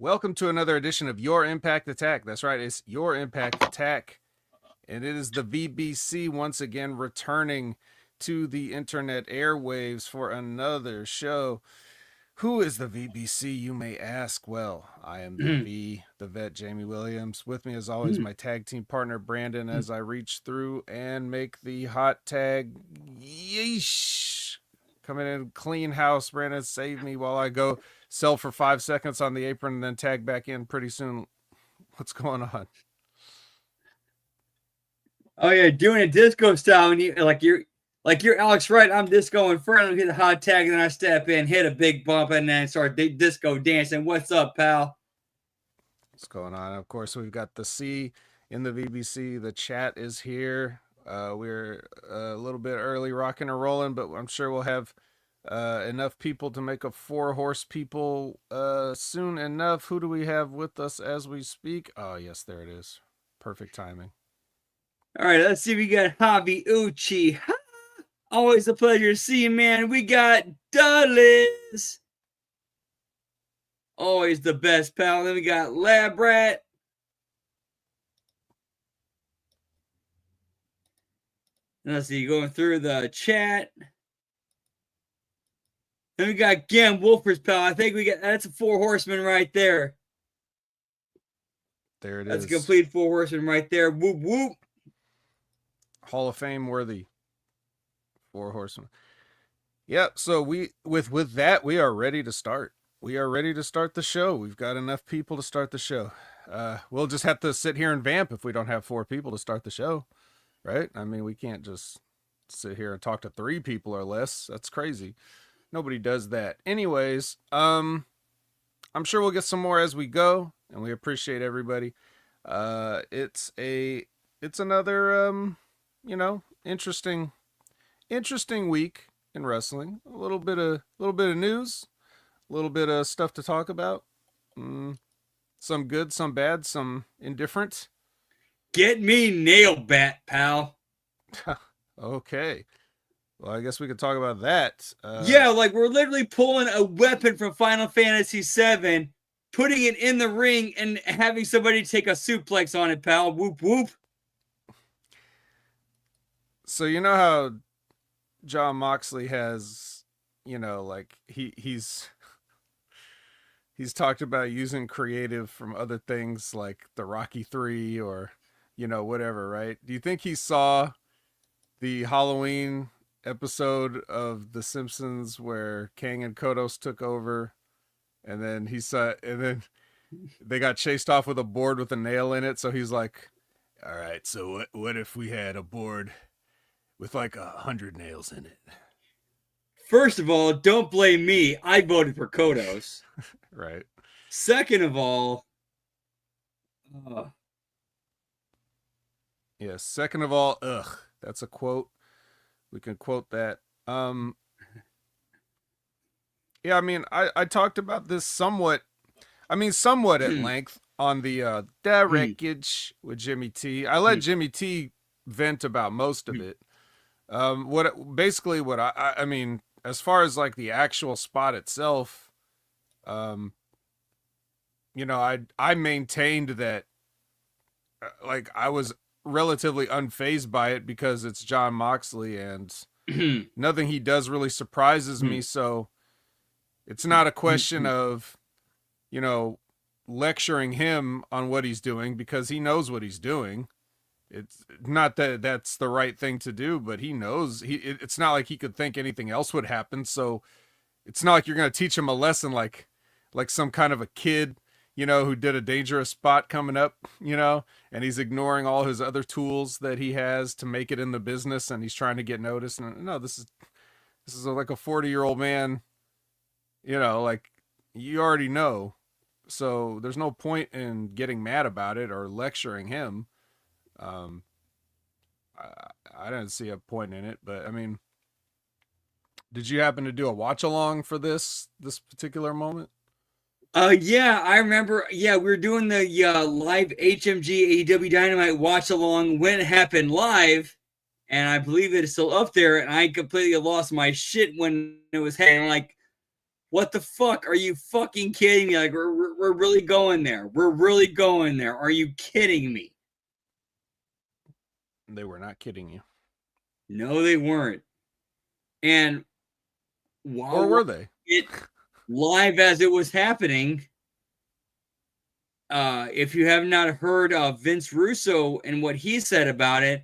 Welcome to another edition of Your Impact Attack. That's right, it's Your Impact Attack. And it is the VBC once again returning to the internet airwaves for another show. Who is the VBC, you may ask? Well, I am the vet, Jamie Williams. With me, as always, my tag team partner, Brandon, as I reach through and make the hot tag. Yeesh. Coming in clean house, Brandon, save me while I go sell for 5 seconds on the apron and then tag back in pretty soon. What's going on? Oh yeah, doing a disco style, and you're Alex Wright. I'm disco in front, hit a hot tag, and then I step in, hit a big bump, and then start disco dancing. What's up, pal? What's going on? Of course, we've got the C in the VBC. The chat is here. We're a little bit early rocking and rolling, but I'm sure we'll have enough people to make a 4-horse people soon enough. Who do we have with us as we speak? Oh, yes, there it is. Perfect timing. All right, let's see. We got Javi Uchi. Always a pleasure to see you, man. We got Dulles. Always the best, pal. Then we got Lab Rat. And let's see, going through the chat. Then we got Gam Wolfers, pal. I think that's a 4 horseman right there. There it That's is. a complete 4 horseman right there. Whoop, whoop. Hall of Fame worthy 4 horsemen. Yep. So with that, we are ready to start. We are ready to start the show. We've got enough people to start the show. We'll just have to sit here and vamp if we don't have 4 people to start the show, right? I mean, we can't just sit here and talk to 3 people or less. That's crazy. Nobody does that. Anyways, I'm sure we'll get some more as we go, and we appreciate everybody. It's another interesting week in wrestling. A little bit of news, a little bit of stuff to talk about. Some good, some bad, some indifferent. Get me nail bat, pal. Okay. Well, I guess we could talk about that. Yeah, like we're literally pulling a weapon from Final Fantasy VII, putting it in the ring, and having somebody take a suplex on it, pal. Whoop, whoop. So you know how Jon Moxley has, he's talked about using creative from other things like the Rocky 3 or, whatever, right? Do you think he saw the Halloween episode of The Simpsons where Kang and Kodos took over, and then they got chased off with a board with a nail in it? So he's like, all right, so what if we had a board with like 100 nails in it? First of all, don't blame me. I voted for Kodos. Right. Second of all, yes. Second of all, ugh. That's a quote. We can quote that. Yeah, I mean, I talked about this somewhat at length on the wreckage with Jimmy T. I let Jimmy T vent about most of it. What I mean, as far as like the actual spot itself, I maintained that like I was relatively unfazed by it because it's Jon Moxley and nothing he does really surprises me. So it's not a question of, lecturing him on what he's doing because he knows what he's doing. It's not that that's the right thing to do, but he knows it's not like he could think anything else would happen. So it's not like you're going to teach him a lesson like some kind of a kid, who did a dangerous spot coming up, and he's ignoring all his other tools that he has to make it in the business, and he's trying to get noticed. And no, this is like a 40-year-old man, like you already know. So there's no point in getting mad about it or lecturing him. I didn't see a point in it, but I mean, did you happen to do a watch along for this particular moment? Yeah, I remember. Yeah, we were doing the live HMG AEW Dynamite watch along when it happened live, and I believe it is still up there. And I completely lost my shit when it was happening. Like, What the fuck? Are you fucking kidding me? Like, we're really going there. We're really going there. Are you kidding me? They were not kidding you. No, they weren't. And Or while were they? it live as it was happening, if you have not heard of Vince Russo and what he said about it,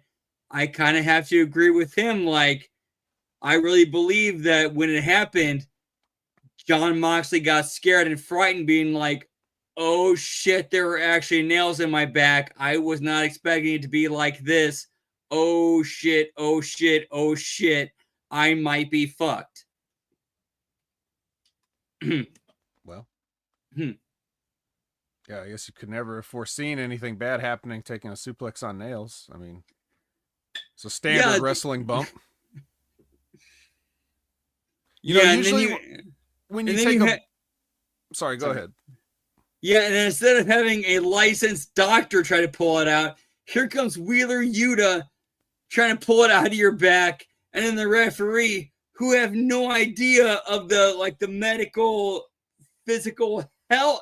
I kind of have to agree with him. Like, I really believe that when it happened, John Moxley got scared and frightened, being like, oh shit, there were actually nails in my back. I was not expecting it to be like this. Oh shit, oh shit, oh shit. I might be fucked. Well, yeah, I guess you could never have foreseen anything bad happening taking a suplex on nails. I mean, it's a standard wrestling bump. You know, usually when you take a... Sorry, go ahead. Yeah, and instead of having a licensed doctor try to pull it out, here comes Wheeler Yuta trying to pull it out of your back, and then the referee, who have no idea of the medical, physical health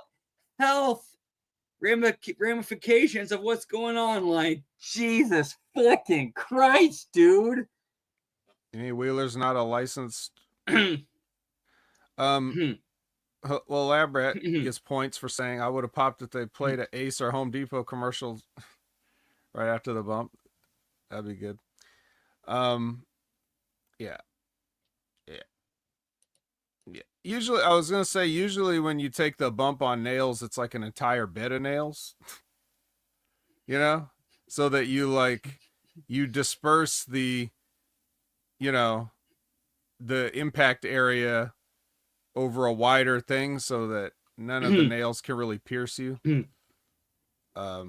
ramifications of what's going on. Like, Jesus fucking Christ, dude. Any Wheeler's not a licensed... Well, Labrat gets points for saying I would have popped if they played an Ace or Home Depot commercial right after the bump. That'd be good. Yeah. Usually, I was gonna say, usually when you take the bump on nails, it's like an entire bed of nails. You know, so that you disperse the, the impact area over a wider thing so that none of the nails can really pierce you. But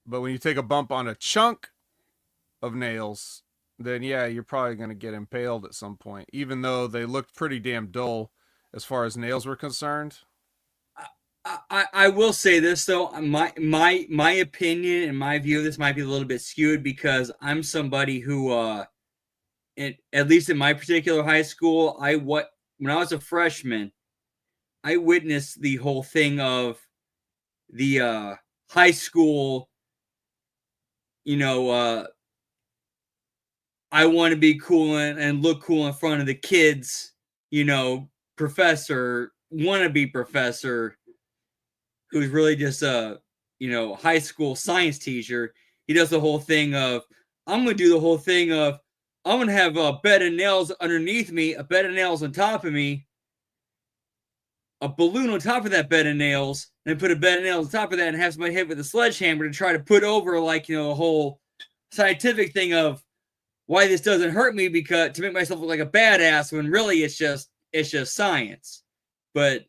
when you take a bump on a chunk of nails, then yeah, you're probably going to get impaled at some point, even though they looked pretty damn dull as far as nails were concerned. I will say this though, my opinion and my view of this might be a little bit skewed because I'm somebody who at least in my particular high school, when I was a freshman, I witnessed the whole thing of the high school, I want to be cool and look cool in front of the kids, professor, wannabe professor, who's really just a, high school science teacher. He does the whole thing of, I'm going to do the whole thing of, I'm going to have a bed of nails underneath me, a bed of nails on top of me, a balloon on top of that bed of nails, and put a bed of nails on top of that and have somebody hit with a sledgehammer to try to put over, like, the whole scientific thing of why this doesn't hurt me, because to make myself look like a badass, when really it's just science. But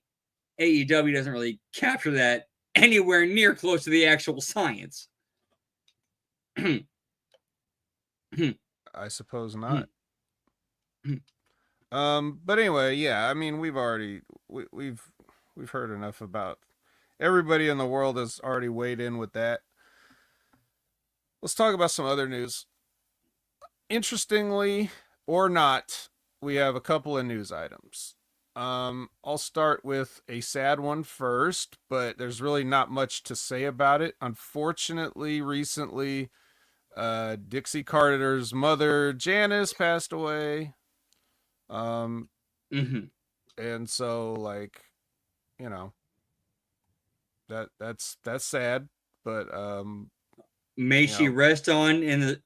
AEW doesn't really capture that anywhere near close to the actual science. I suppose not. But anyway, yeah, I mean, we've heard enough about... Everybody in the world has already weighed in with that. Let's talk about some other news. Interestingly or not, we have a couple of news items. I'll start with a sad one first, but there's really not much to say about it. Unfortunately, recently, Dixie Carter's mother, Janice, passed away. And so, like, that's sad, but may she rest on in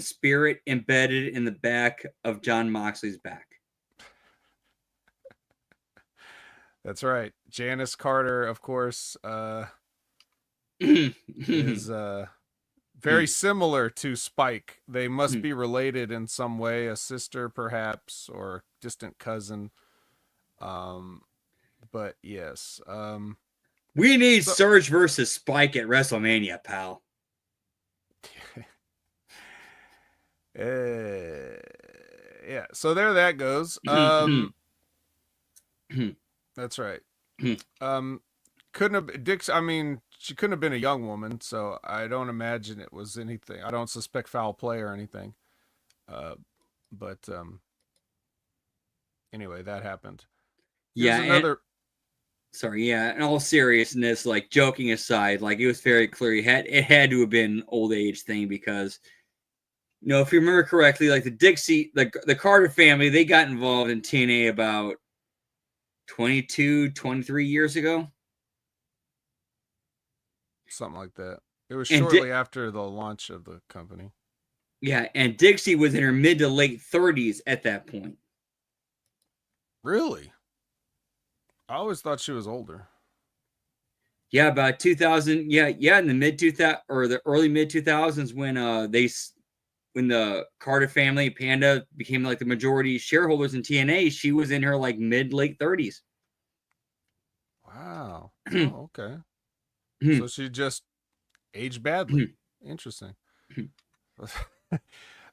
spirit, embedded in the back of John Moxley's back. That's right. Janice Carter, of course, is very similar to Spike. They must be related in some way, a sister perhaps, or distant cousin. But yes. We need Surge versus Spike at WrestleMania, pal. Yeah, so there that goes. That's right. Couldn't have Dix. I mean, she couldn't have been a young woman, so I don't imagine it was anything. I don't suspect foul play or anything. But anyway, that happened. Yeah, another. Sorry, yeah. In all seriousness, like joking aside, like it was very clear it had to have been an old age thing because if you remember correctly, like the Carter family, they got involved in TNA about 22, 23 years ago. Something like that. It was And shortly after the launch of the company. Yeah, and Dixie was in her mid to late 30s at that point. Really? I always thought she was older. Yeah, about 2000. Yeah, in the mid 2000 or the early mid 2000s when when the Carter family Panda became like the majority shareholders in TNA, she was in her like mid late 30s. Wow. Oh, okay. So she just aged badly. Interesting.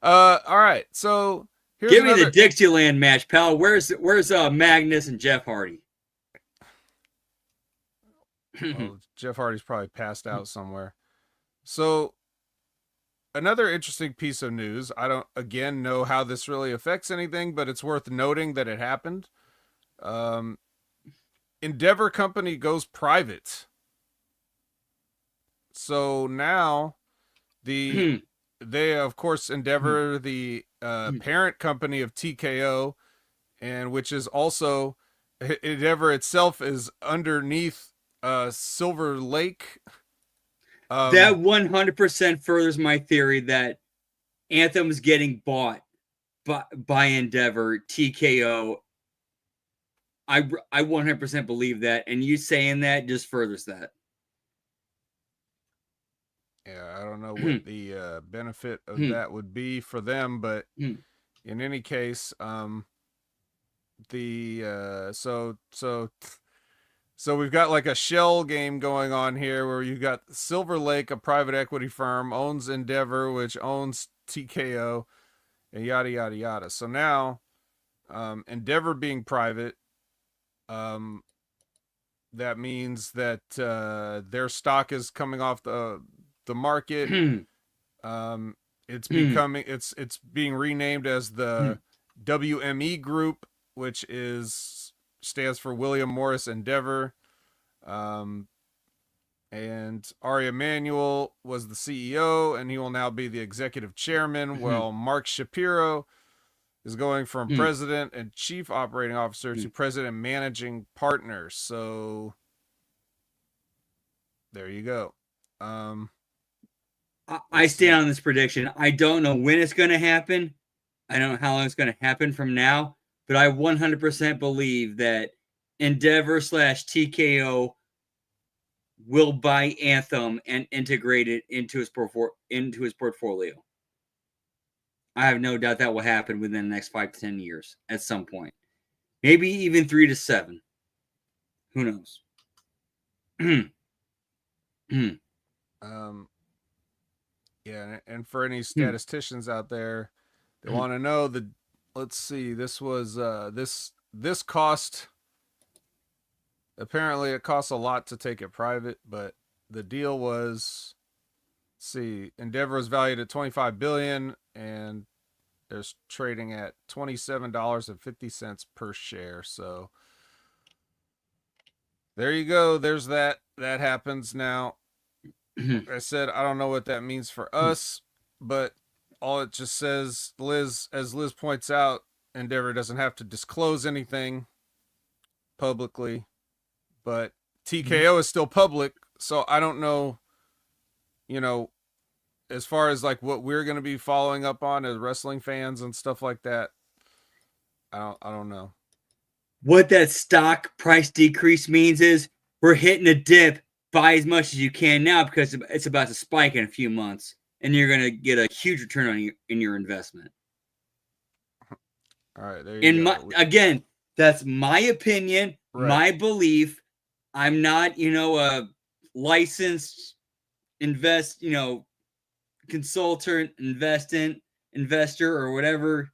All right. So here's Give me another. the Dixieland match, pal. Where's Magnus and Jeff Hardy? Well, Jeff Hardy's probably passed out somewhere. So another interesting piece of news. I don't again know how this really affects anything, but it's worth noting that it happened. Um, Endeavor Company goes private. So now they of course Endeavor, the parent company of TKO, and which is also Endeavor itself is underneath Silver Lake. That 100% furthers my theory that Anthem's getting bought by Endeavor, TKO. I 100% believe that, and you saying that just furthers that. Yeah, I don't know what the benefit of that would be for them, but in any case, so we've got like a shell game going on here where you've got Silver Lake, a private equity firm, owns Endeavor, which owns TKO, and yada yada yada. So now, Endeavor being private, that means that their stock is coming off the market. It's becoming it's being renamed as the WME Group, which stands for William Morris Endeavor. And Ari Emanuel was the CEO, and he will now be the executive chairman. While Mark Shapiro is going from president and chief operating officer to president and managing partner. So there you go. I stand on this prediction. I don't know when it's going to happen. I don't know how long it's going to happen from now, but I 100% believe that Endeavor / TKO will buy Anthem and integrate it into his portfolio. I have no doubt that will happen within the next 5 to 10 years at some point. Maybe even 3 to 7. Who knows? Yeah, and for any statisticians out there, they want to know let's see, this was this cost, apparently it costs a lot to take it private, but the deal was, let's see, Endeavor is valued at $25 billion and there's trading at $27.50 per share. So there you go. There's that happens now. Like I said, I don't know what that means for us, but all it just says, as Liz points out, Endeavor doesn't have to disclose anything publicly, but TKO is still public, so I don't know, as far as like what we're going to be following up on as wrestling fans and stuff like that. I don't know. What that stock price decrease means is we're hitting a dip. Buy as much as you can now because it's about to spike in a few months, and you're going to get a huge return on your investment. All right, there you go. Again, that's my opinion, right. My belief. I'm not, a licensed consultant, investor, or whatever.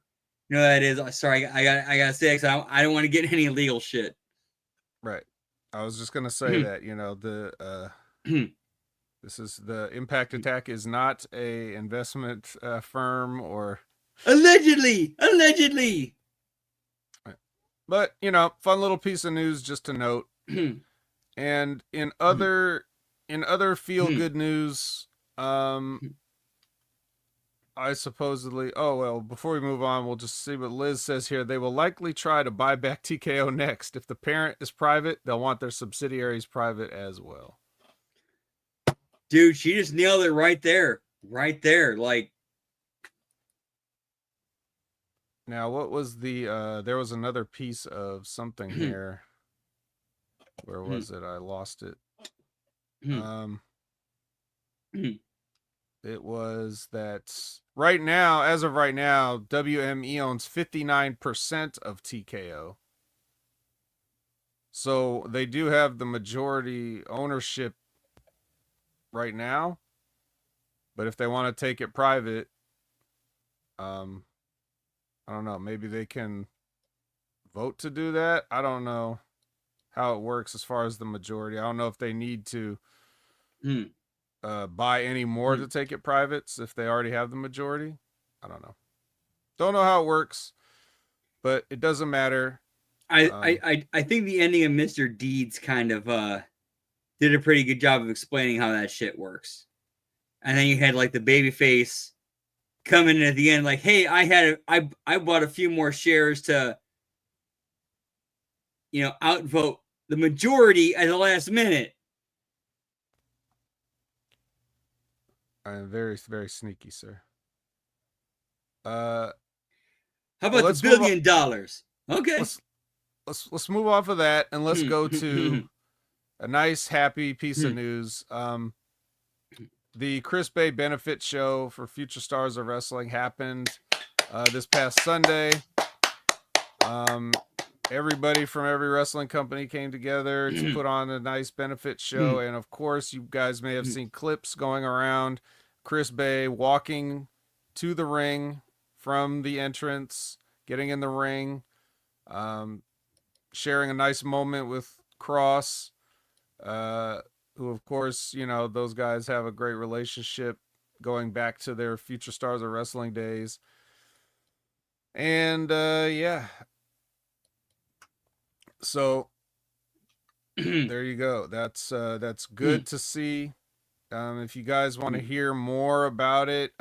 That is. Sorry, I gotta say it because I don't want to get any illegal shit. Right. I was just gonna say that this is the Impact Attack is not a investment firm or allegedly. But, fun little piece of news just to note. And in other feel good news, I supposedly. Oh well. Before we move on, we'll just see what Liz says here. They will likely try to buy back TKO next. If the parent is private, they'll want their subsidiaries private as well. Dude, she just nailed it right there. Right there. Like, now, what was the? There was another piece of something here. Where was it? I lost it. It was that right now, as of right now, WME owns 59% of TKO. So they do have the majority ownership right now. But if they want to take it private, I don't know, maybe they can vote to do that. I don't know how it works as far as the majority. I don't know if they need to buy any more to take it private if they already have the majority. I don't know. Don't know how it works, but it doesn't matter. I think the ending of Mr. Deeds kind of did a pretty good job of explaining how that shit works. And then you had like the baby face coming in at the end, like, hey, I bought a few more shares to, outvote the majority at the last minute. I am very, very sneaky, sir. How about the $1 billion? Okay. Let's move off of that and let's go to a nice, happy piece of news. The Chris Bay benefit show for Future Stars of Wrestling happened this past Sunday. Everybody from every wrestling company came together to put on a nice benefit show. And of course, you guys may have seen clips going around. Chris Bay walking to the ring from the entrance, getting in the ring, sharing a nice moment with Cross, who, of course, those guys have a great relationship going back to their Future Stars of Wrestling days. And, yeah. So there you go. That's good to see. If you guys want to hear more about it,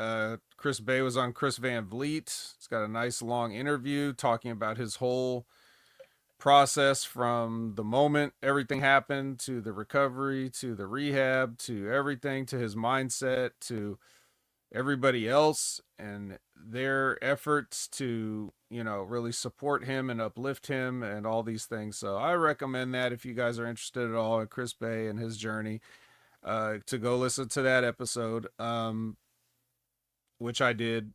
Chris Bay was on Chris Van Vliet. He's got a nice long interview talking about his whole process from the moment everything happened to the recovery to the rehab to everything, to his mindset, to everybody else and their efforts to, really support him and uplift him and all these things. So I recommend that if you guys are interested at all in Chris Bay and his journey, to go listen to that episode, which I did.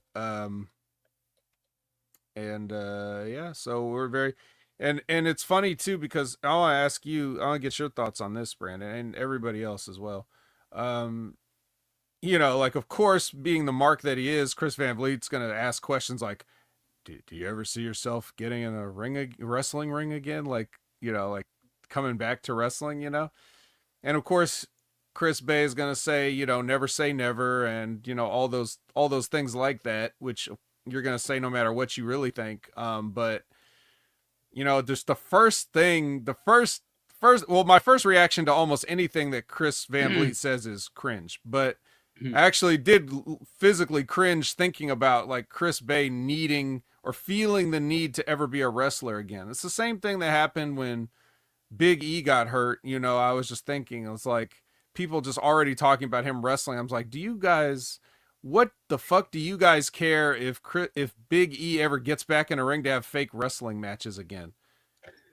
Yeah, so we're very, and it's funny too, because I want to ask you, I want to get your thoughts on this, Brandon, and everybody else as well. Like, of course, being the mark that he is, Chris Van Vliet's going to ask questions like, do you ever see yourself getting in a wrestling ring again? Like, like coming back to wrestling, And of course, Chris Bay is going to say, never say never. And, all those things like that, which you're going to say no matter what you really think. But, just the first thing, well, my first reaction to almost anything that Chris Van Vliet says is cringe, but I actually did physically cringe thinking about like Chris Bay needing or feeling the need to ever be a wrestler again. It's the same thing that happened when Big E got hurt. I was just thinking, it was like people just already talking about him wrestling. I was like, what the fuck do you guys care if Big E ever gets back in a ring to have fake wrestling matches again?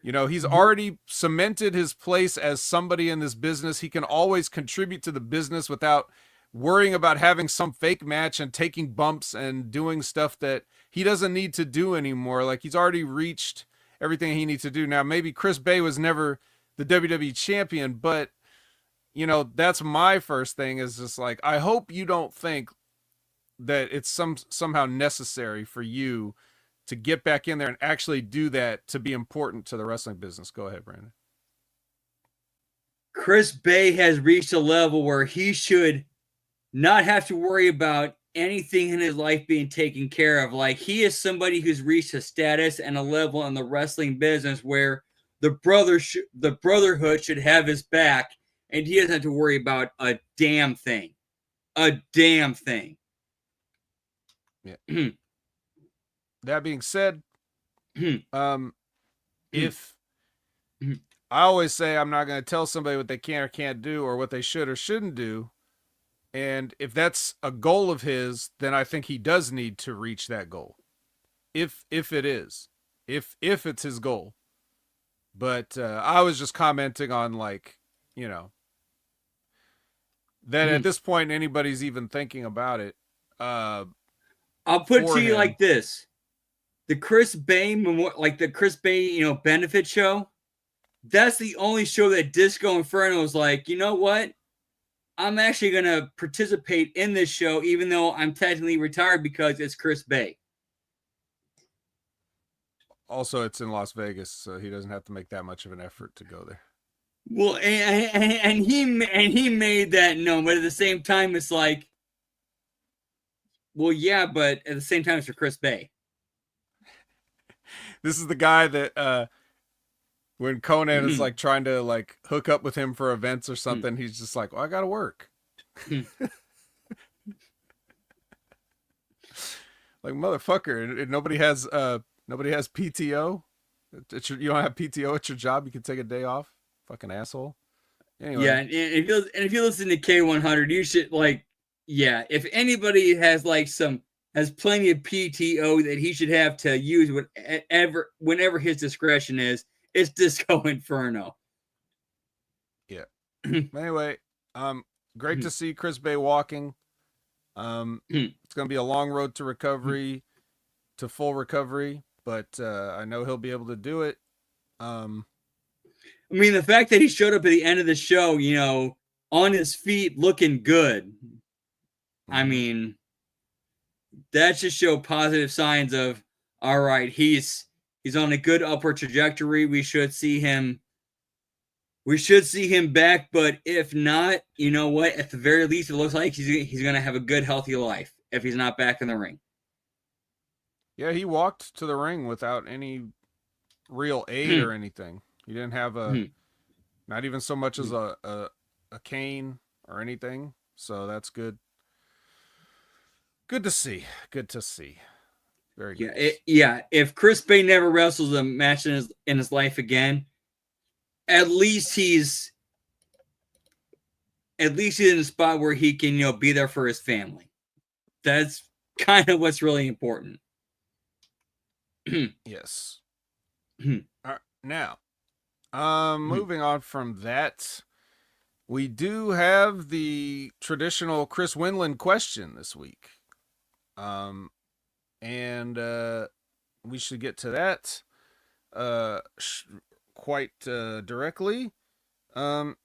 He's already cemented his place as somebody in this business. He can always contribute to the business without worrying about having some fake match and taking bumps and doing stuff that he doesn't need to do anymore. Like, he's already reached everything he needs to do. Now, maybe Chris Bay was never the WWE champion, but, that's my first thing, is just like, I hope you don't think that it's somehow necessary for you to get back in there and actually do that to be important to the wrestling business. Go ahead, Brandon. Chris Bay has reached a level where he should not have to worry about anything in his life being taken care of. Like, he is somebody who's reached a status and a level in the wrestling business where the brotherhood should have his back, and he doesn't have to worry about a damn thing. A damn thing. Yeah. That being said, if I always say I'm not going to tell somebody what they can or can't do or what they should or shouldn't do, and if that's a goal of his, then I think he does need to reach that goal. If it is, if it's his goal. But I was just commenting on, like, you know, that at this point anybody's even thinking about it. I'll put it to you like this: the Chris Bay benefit show. That's the only show that Disco Inferno was like, you know what? I'm actually gonna participate in this show, even though I'm technically retired, because it's Chris Bay. Also, it's in Las Vegas, so he doesn't have to make that much of an effort to go there. Well, and he made that known, but at the same time, it's like, well, yeah, but at the same time, it's for Chris Bay. This is the guy that when Conan is like trying to like hook up with him for events or something, he's just like, well, I gotta work. Like, motherfucker, nobody has PTO. You don't have PTO at your job. You can take a day off. Fucking asshole. Anyway. Yeah, and if you listen to K100, you should, like, yeah, if anybody has plenty of PTO that he should have to use whenever his discretion is, it's Disco Inferno. Yeah. Anyway, great to see Chris Bay walking. It's gonna be a long road to recovery, to full recovery, but I know he'll be able to do it. I mean, the fact that he showed up at the end of the show, you know, on his feet, looking good. I mean, that just show positive signs of, all right, he's on a good upward trajectory. We should see him back, but if not, you know what? At the very least, it looks like he's going to have a good, healthy life if he's not back in the ring. Yeah, he walked to the ring without any real aid or anything. He didn't have not even so much as a cane or anything. So that's good. Good to see. Good to see. Very good. Yeah. If Chris Bay never wrestles a match in his life again, at least he's in a spot where he can, you know, be there for his family. That's kind of what's really important. Yes. All right, now, moving on from that, we do have the traditional Chris Winland question this week. And we should get to that quite directly. And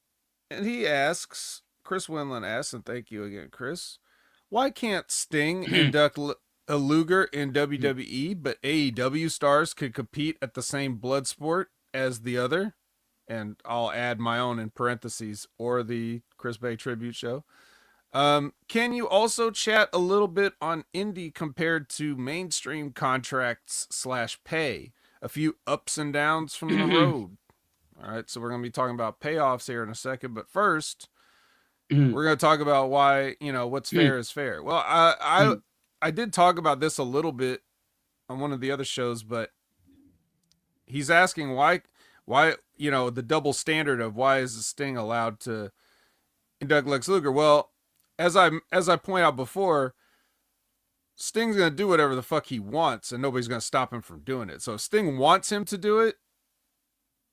he asks, Chris Winland asks, and thank you again, Chris, why can't Sting induct a Luger in WWE, but AEW stars could compete at the same blood sport as the other? And I'll add my own in parentheses, or the Chris Bay tribute show. Can you also chat a little bit on indie compared to mainstream contracts / pay? A few ups and downs from the road. All right, so we're going to be talking about payoffs here in a second, but first, we're going to talk about why, you know, what's fair is fair. Well, I did talk about this a little bit on one of the other shows, but he's asking why, you know, the double standard of why is Sting allowed to induct Lex Luger? Well, as I point out before, Sting's going to do whatever the fuck he wants, and nobody's going to stop him from doing it. So if Sting wants him to do it,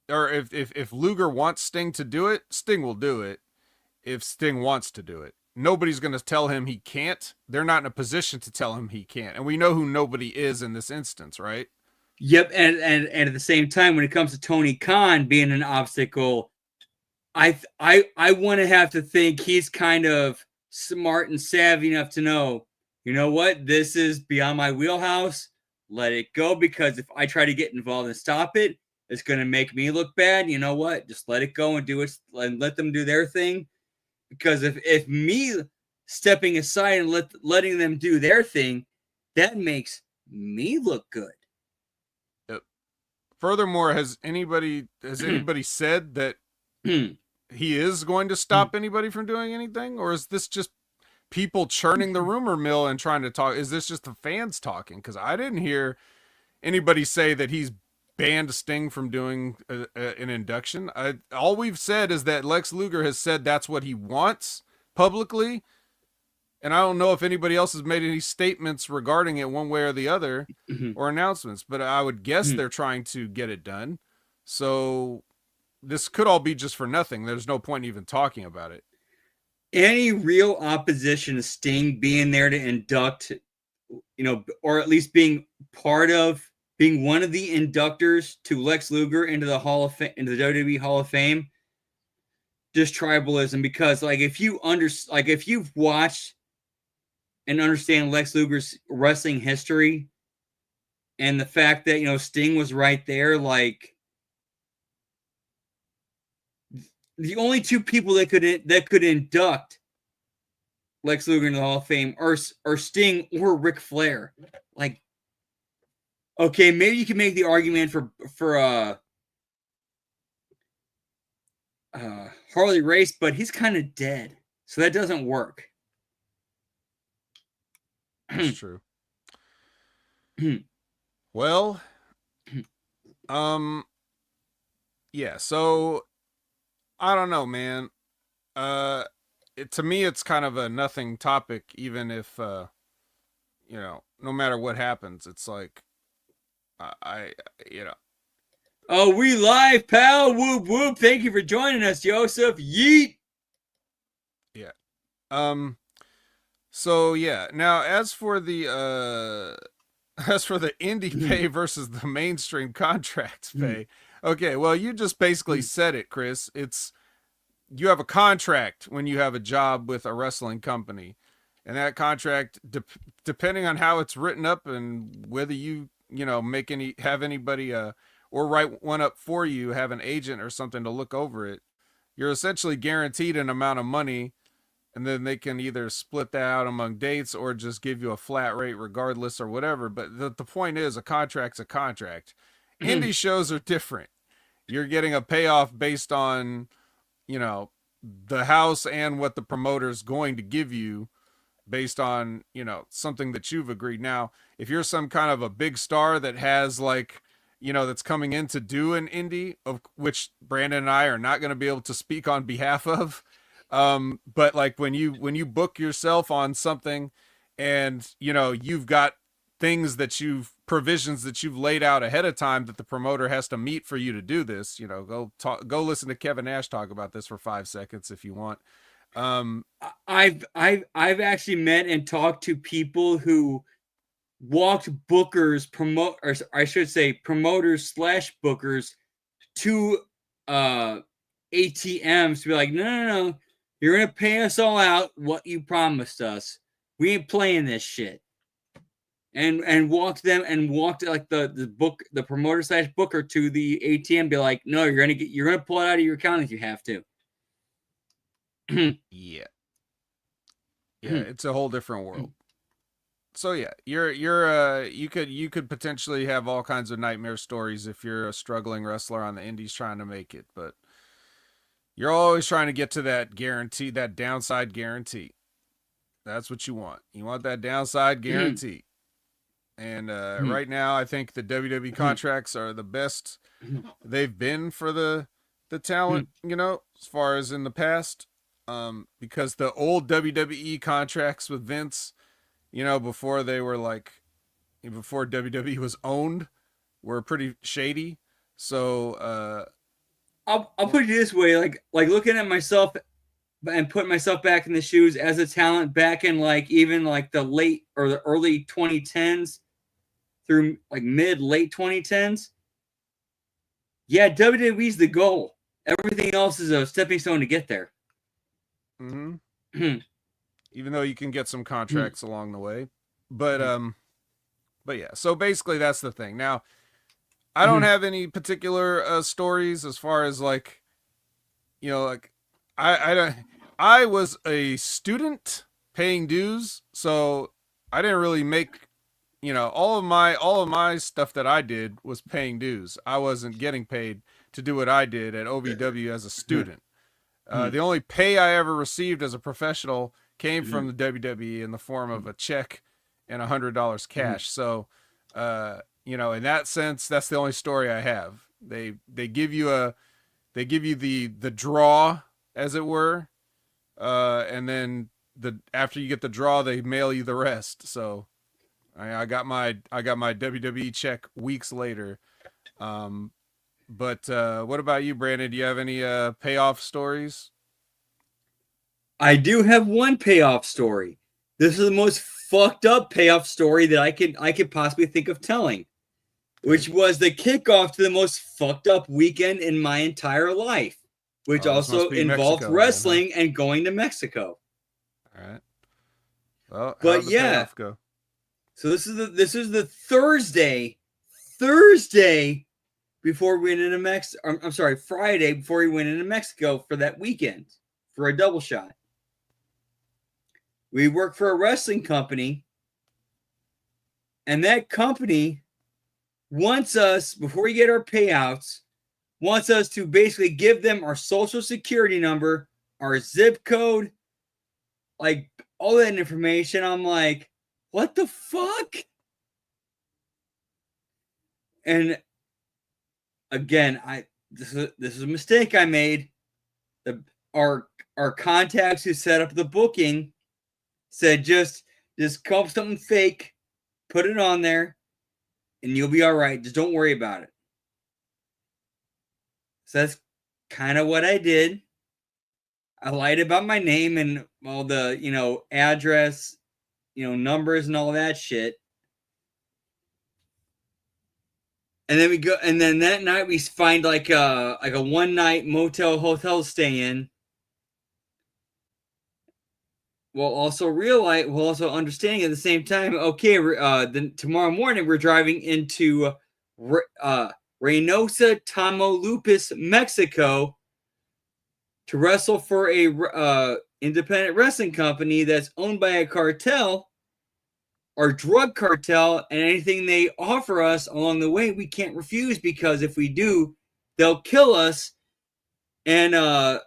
or if Luger wants Sting to do it, Sting will do it if Sting wants to do it. Nobody's going to tell him he can't. They're not in a position to tell him he can't. And we know who nobody is in this instance, right? Yep, and at the same time, when it comes to Tony Khan being an obstacle, I want to have to think he's kind of smart and savvy enough to know, you know what, this is beyond my wheelhouse. Let it go, because if I try to get involved and stop it, it's going to make me look bad. You know what? Just let it go and do it, and let them do their thing. Because if me stepping aside and letting them do their thing, that makes me look good. Furthermore, has anybody said that he is going to stop anybody from doing anything, or is this just people churning the rumor mill and trying to talk? Is this just the fans talking? Because I didn't hear anybody say that he's banned Sting from doing an induction. All we've said is that Lex Luger has said that's what he wants publicly, and I don't know if anybody else has made any statements regarding it one way or the other or announcements, but I would guess they're trying to get it done. So this could all be just for nothing. There's no point in even talking about it. Any real opposition to Sting being there to induct, or at least being part of, being one of the inductors to Lex Luger into the into the WWE Hall of Fame, just tribalism. Because if you've watched and understand Lex Luger's wrestling history and the fact that Sting was right there, the only two people that could induct Lex Luger into the Hall of Fame are Sting or Ric Flair. Okay, maybe you can make the argument for Harley Race, but he's kind of dead, so that doesn't work. That's true. Well, yeah. So I don't know, man. To me, it's kind of a nothing topic, even if no matter what happens, it's like Oh, we live, pal. Whoop whoop. Thank you for joining us, Joseph. Yeet. Yeah. So yeah. Now, as for the indie pay versus the mainstream contracts pay. Okay, well, you just basically said it, Chris. You have a contract when you have a job with a wrestling company, and that contract, depending on how it's written up and whether you have anybody or write one up for you, have an agent or something to look over it, you're essentially guaranteed an amount of money, and then they can either split that out among dates or just give you a flat rate regardless or whatever. But the point is, a contract's a contract. Indie shows are different. You're getting a payoff based on the house and what the promoter's going to give you based on something that you've agreed. Now, if you're some kind of a big star that has that's coming in to do an indie, of which Brandon and I are not going to be able to speak on behalf of, but when you book yourself on something and you've got provisions that you've laid out ahead of time that the promoter has to meet for you to do this, go listen to Kevin Nash talk about this for 5 seconds if you want. I've actually met and talked to people who walked bookers, promoters / bookers to ATMs to be like, no, you're gonna pay us all out what you promised us. We ain't playing this shit. And walked the promoter / booker to the ATM, be like, no, you're gonna pull it out of your account if you have to. Yeah, it's a whole different world. So yeah, you could potentially have all kinds of nightmare stories if you're a struggling wrestler on the indies trying to make it, but you're always trying to get to that guarantee, that downside guarantee. That's what you want. You want that downside guarantee. And right now, I think the WWE contracts are the best they've been for the talent, as far as in the past. Because the old WWE contracts with Vince, before they were before WWE was owned, were pretty shady. So I'll put it this way, like looking at myself and putting myself back in the shoes as a talent back in even the late or the early 2010s through late 2010s. Yeah, WWE's the goal. Everything else is a stepping stone to get there. Mm-hmm. Even though you can get some contracts along the way, but yeah. So basically, that's the thing. Now, I don't have any particular stories as far as I don't. I was a student paying dues. So I didn't really make, all of my stuff that I did was paying dues. I wasn't getting paid to do what I did at OVW as a student. The only pay I ever received as a professional came from the WWE in the form of a check and $100 cash. So, in that sense, that's the only story I have. They give you the draw, as it were, and then after you get the draw, they mail you the rest. So I got my WWE check weeks later. But what about you, Brandon? Do you have any payoff stories? I do have one payoff story. This is the most fucked up payoff story that I could possibly think of telling, which was the kickoff to the most fucked up weekend in my entire life, which also involved Mexico, wrestling and going to Mexico. All right. Well, but how'd the payoff go? So this is the Thursday before we went into Mexico. I'm sorry, Friday before we went into Mexico for that weekend for a double shot. We work for a wrestling company, and that company wants us, before we get our payouts, wants us to basically give them our social security number, our zip code, like all that information. I'm like, what the fuck? And again, this is a mistake I made. Our contacts who set up the booking said just come up with something fake, put it on there, and you'll be all right. Just don't worry about it. So that's kind of what I did. I lied about my name and all the, address, numbers and all that shit. And then we go, and then that night we find like a one night motel hotel stay in. We'll also understanding at the same time, okay, then tomorrow morning we're driving into Reynosa, Tamaulipas, Mexico to wrestle for a independent wrestling company that's owned by a cartel or drug cartel, and anything they offer us along the way, we can't refuse, because if we do, they'll kill us. And the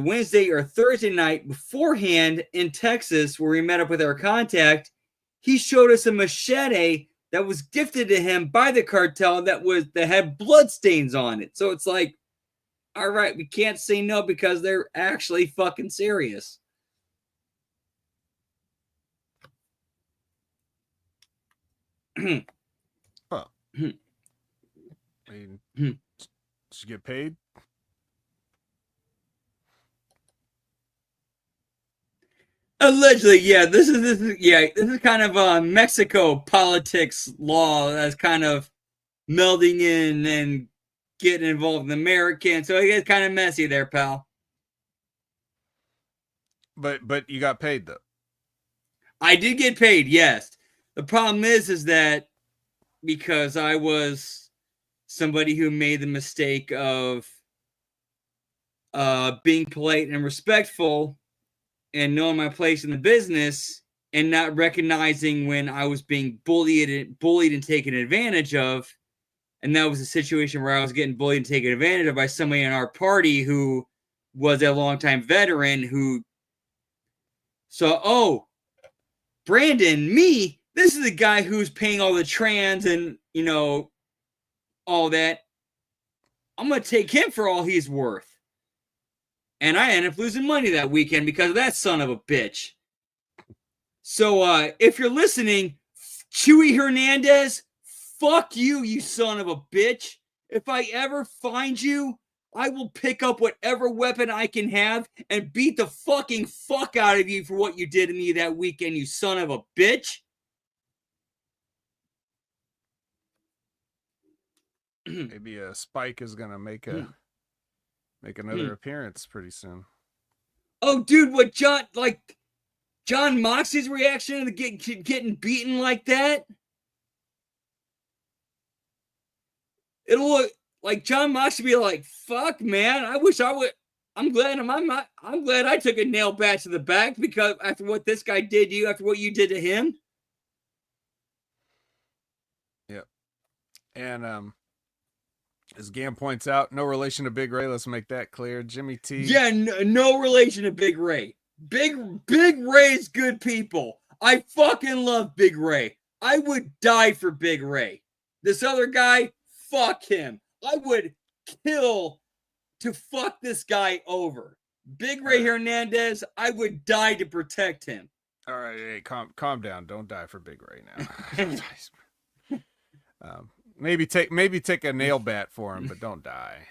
Wednesday or Thursday night beforehand in Texas, where we met up with our contact, he showed us a machete that was gifted to him by the cartel that had blood stains on it. So it's like, all right, we can't say no because they're actually fucking serious. Well, I mean, did you get paid? Allegedly, yeah. This is kind of Mexico politics law that's kind of melding in and getting involved in American. So it gets kind of messy there, pal. But you got paid though. I did get paid, yes. The problem is that because I was somebody who made the mistake of being polite and respectful and knowing my place in the business and not recognizing when I was being bullied and taken advantage of. And that was a situation where I was getting bullied and taken advantage of by somebody in our party who was a longtime veteran who saw, oh, Brandon, this is the guy who's paying all the trans and, all that. I'm going to take him for all he's worth. And I ended up losing money that weekend because of that son of a bitch. So if you're listening, Chewy Hernandez, fuck you, you son of a bitch. If I ever find you, I will pick up whatever weapon I can have and beat the fucking fuck out of you for what you did to me that weekend, you son of a bitch. Maybe Spike is gonna make another appearance pretty soon. Oh, dude, what John Moxley's reaction to getting beaten like that? It'll look like John Moxley be like, fuck, man, I wish I would. I'm glad I'm glad I took a nail bat to the back because after what this guy did to you, after what you did to him. Yep. And as Gam points out, no relation to Big Ray. Let's make that clear. Jimmy T. Yeah, no relation to Big Ray. Big Ray's good people. I fucking love Big Ray. I would die for Big Ray. This other guy, fuck him. I would kill to fuck this guy over. Big Ray Hernandez, I would die to protect him. All right, hey, calm down. Don't die for Big Ray now. Maybe take a nail bat for him, but don't die.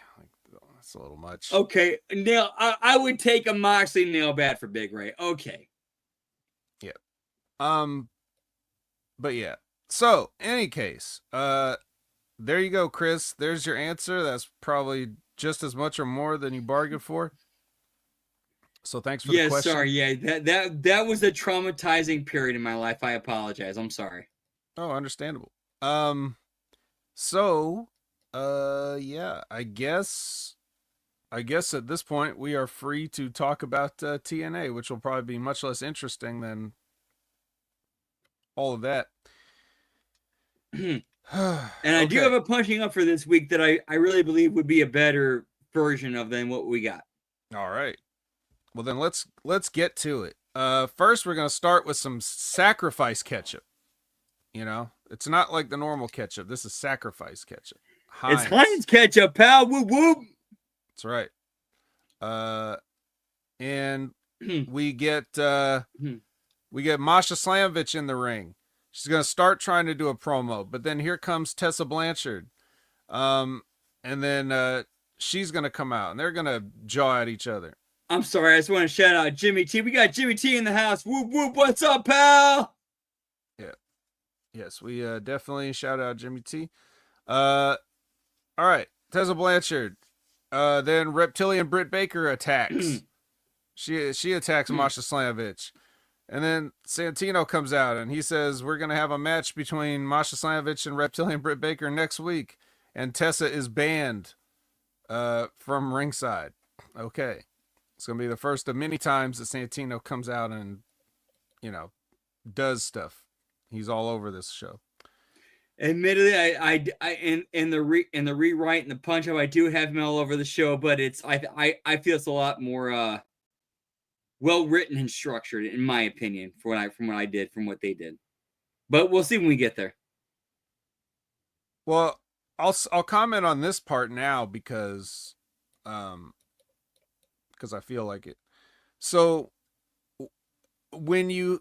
That's a little much. Okay, I would take a Moxley nail bat for Big Ray. Okay. Yeah. But yeah. So, any case, there you go, Chris. There's your answer. That's probably just as much or more than you bargained for. So thanks for the question. Sorry. Yeah, that was a traumatizing period in my life. I apologize. I'm sorry. Oh, understandable. So, yeah, I guess at this point we are free to talk about TNA, which will probably be much less interesting than all of that. And I do have a punching up for this week that I really believe would be a better version of than what we got. All right. Well, then let's get to it. First, we're going to start with some sacrifice ketchup. You know, it's not like the normal ketchup. This is sacrifice ketchup. Heinz. It's Heinz ketchup, pal. Whoop, whoop. That's right. And we get Masha Slamovich in the ring. She's going to start trying to do a promo, but then here comes Tessa Blanchard. And then she's going to come out, and they're going to jaw at each other. I'm sorry. I just want to shout out Jimmy T. We got Jimmy T in the house. Whoop, whoop. What's up, pal? Yeah. Yes, we definitely shout out Jimmy T. All right. Tessa Blanchard. Then Reptilian Britt Baker attacks. She attacks Masha Slamovich. And then Santino comes out and he says, we're going to have a match between Masha Slamovich and Reptilian Britt Baker next week. And Tessa is banned from ringside. Okay. It's going to be the first of many times that Santino comes out and, you know, does stuff. He's all over this show. Admittedly, I in the rewrite and the punch up, I do have him all over the show, but I feel it's a lot more well written and structured, in my opinion, from what they did. But we'll see when we get there. Well, I'll comment on this part now because I feel like it. So when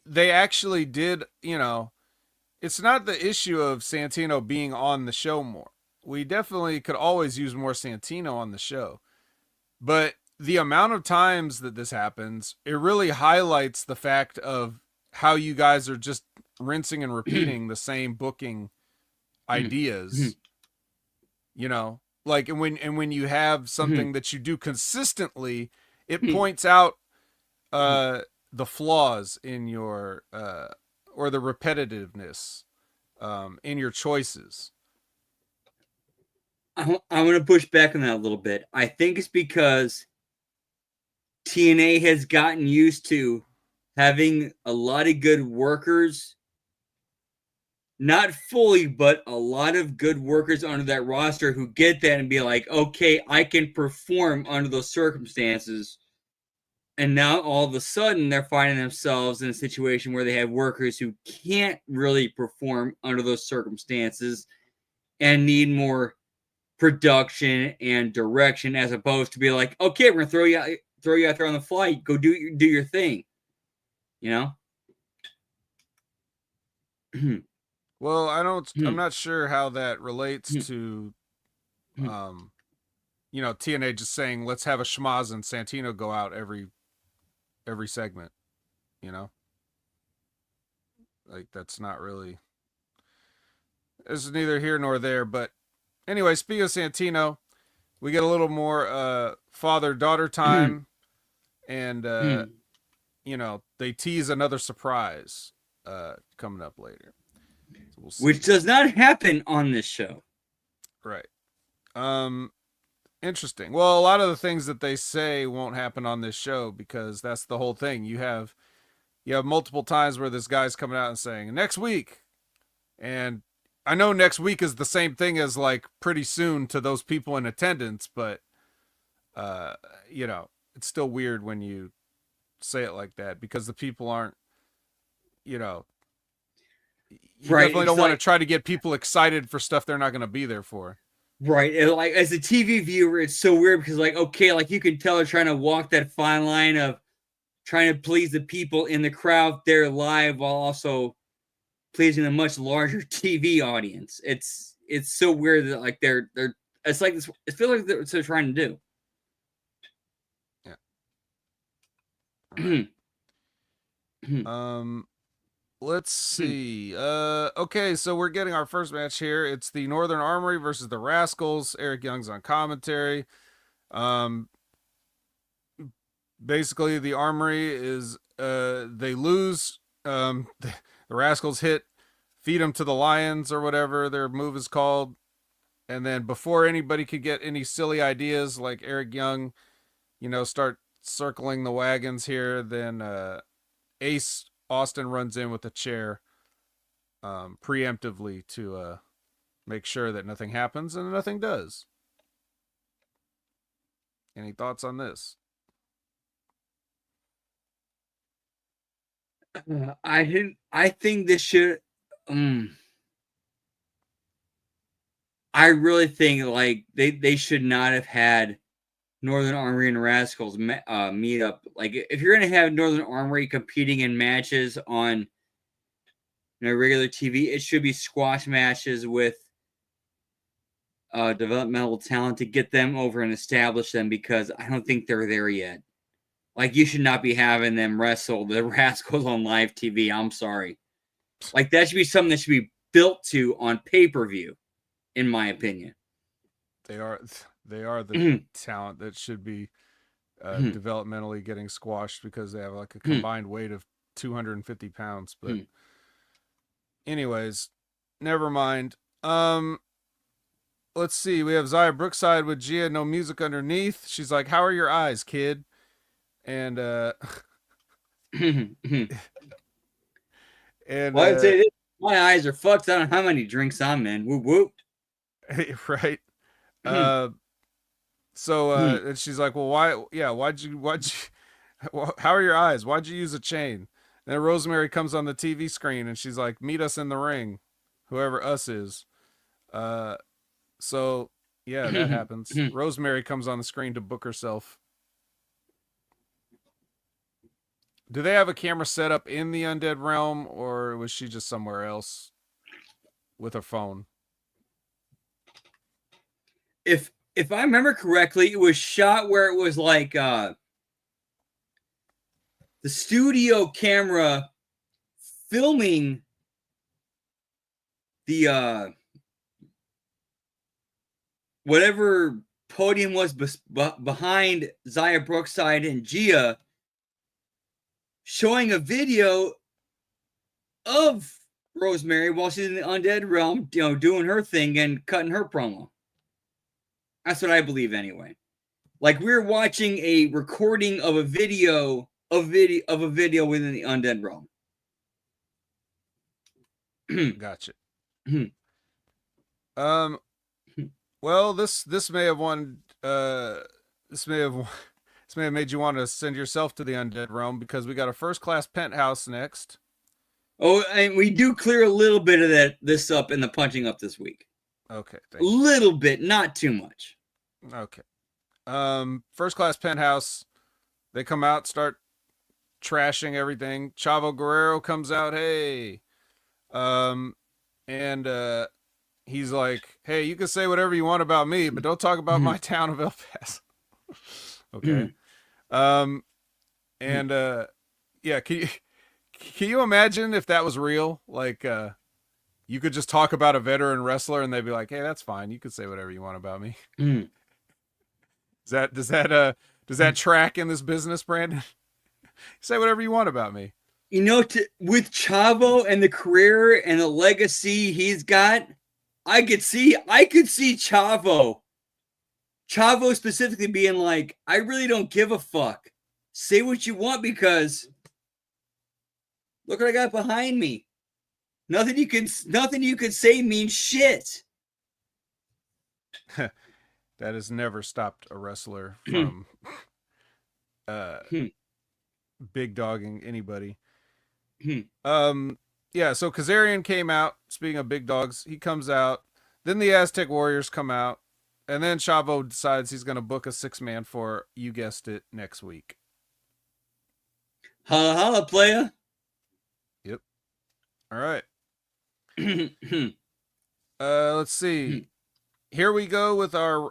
they actually did, you know, it's not the issue of Santino being on the show more. We definitely could always use more Santino on the show. But the amount of times that this happens, it really highlights the fact of how you guys are just rinsing and repeating the same booking ideas. You know, like, and when you have something that you do consistently, it points out the flaws in your or the repetitiveness in your choices. I want to push back on that a little bit. I think it's because TNA has gotten used to having a lot of good workers, not fully, but a lot of good workers under that roster who get that and be like, okay, I can perform under those circumstances. And now all of a sudden they're finding themselves in a situation where they have workers who can't really perform under those circumstances and need more production and direction, as opposed to be like, okay, we're gonna throw you out there on the fly. Go do your thing. You know? Well, I'm not sure how that relates to you know, TNA just saying let's have a schmaz and Santino go out every segment, you know? Like, that's not really, this is neither here nor there. But anyway, speaking of Santino, we get a little more father-daughter time, and you know, they tease another surprise coming up later. So we'll see. Which does not happen on this show. Right. Interesting. Well, a lot of the things that they say won't happen on this show because that's the whole thing. You have multiple times where this guy's coming out and saying next week, and I know next week is the same thing as like pretty soon to those people in attendance, but uh, it's still weird when you say it like that because the people aren't, you know, you Right. definitely It's don't want to like, try to get people excited for stuff they're not going to be there for. right. And like as a TV viewer, it's so weird because like, okay, like you can tell they're trying to walk that fine line of trying to please the people in the crowd there live while also pleasing a much larger TV audience. It's so weird that like they're it's like this. It feels like that's what they're trying to do. Yeah. Hmm. Let's see. Okay, so we're getting our first match here. It's the Northern Armory versus the Rascals. Eric Young's on commentary. Um, Basically, the Armory is they lose. The Rascals feed them to the Lions or whatever their move is called, and then before anybody could get any silly ideas, like Eric Young, start circling the wagons here, then Ace Austin runs in with a chair preemptively to make sure that nothing happens, and nothing does. Any thoughts on this? I think this should. I really think like they should not have had Northern Armory and Rascals meet up. Like if you're gonna have Northern Armory competing in matches on regular TV, it should be squash matches with developmental talent to get them over and establish them because I don't think they're there yet. Like you should not be having them wrestle the Rascals on live TV. I'm sorry. Like that should be something that should be built to on pay-per-view, in my opinion. They are the talent that should be developmentally getting squashed because they have like a combined weight of 250 pounds. But anyways, never mind. Let's see. We have Zaya Brookside with Gia, no music underneath. She's like, "How are your eyes, kid?" And and well, I'd say this, my eyes are fucked. I don't know how many drinks I'm in. Whoop whoop. right. So and she's like, "Well, why? Yeah, why'd you? How are your eyes? Why'd you use a chain?" And then Rosemary comes on the TV screen and she's like, "Meet us in the ring, whoever us is." So yeah, that happens. Rosemary comes on the screen to book herself. Do they have a camera set up in the Undead Realm, or was she just somewhere else with her phone? If I remember correctly, it was shot where it was like the studio camera filming the whatever podium was behind Zaya Brookside and Gia, showing a video of Rosemary while she's in the Undead Realm, doing her thing and cutting her promo. That's what I believe anyway. Like we're watching a recording of a video within the Undead Realm. Gotcha. Well, this may have made you want to send yourself to the Undead Realm because we got a first class penthouse next. Oh, and we do clear a little bit of this up in the punching up this week. Okay, a little bit, not too much. Okay. First class penthouse. They come out, start trashing everything. Chavo Guerrero comes out, hey. And he's like, "Hey, you can say whatever you want about me, but don't talk about my town of El Paso." Okay. Yeah, can you imagine if that was real? Like you could just talk about a veteran wrestler and they'd be like, "Hey, that's fine. You could say whatever you want about me." Does that track in this business, Brandon? Say whatever you want about me. With Chavo and the career and the legacy he's got, I could see Chavo Chavo specifically being like, I really don't give a fuck. Say what you want because look what I got behind me. Nothing you could say means shit. That has never stopped a wrestler from big dogging anybody. Yeah, so Kazarian came out. Speaking of big dogs, he comes out. Then the Aztec Warriors come out. And then Chavo decides he's going to book a 6-man for, you guessed it, next week. Holla holla, playa. Yep. All right. Let's see. Here we go with our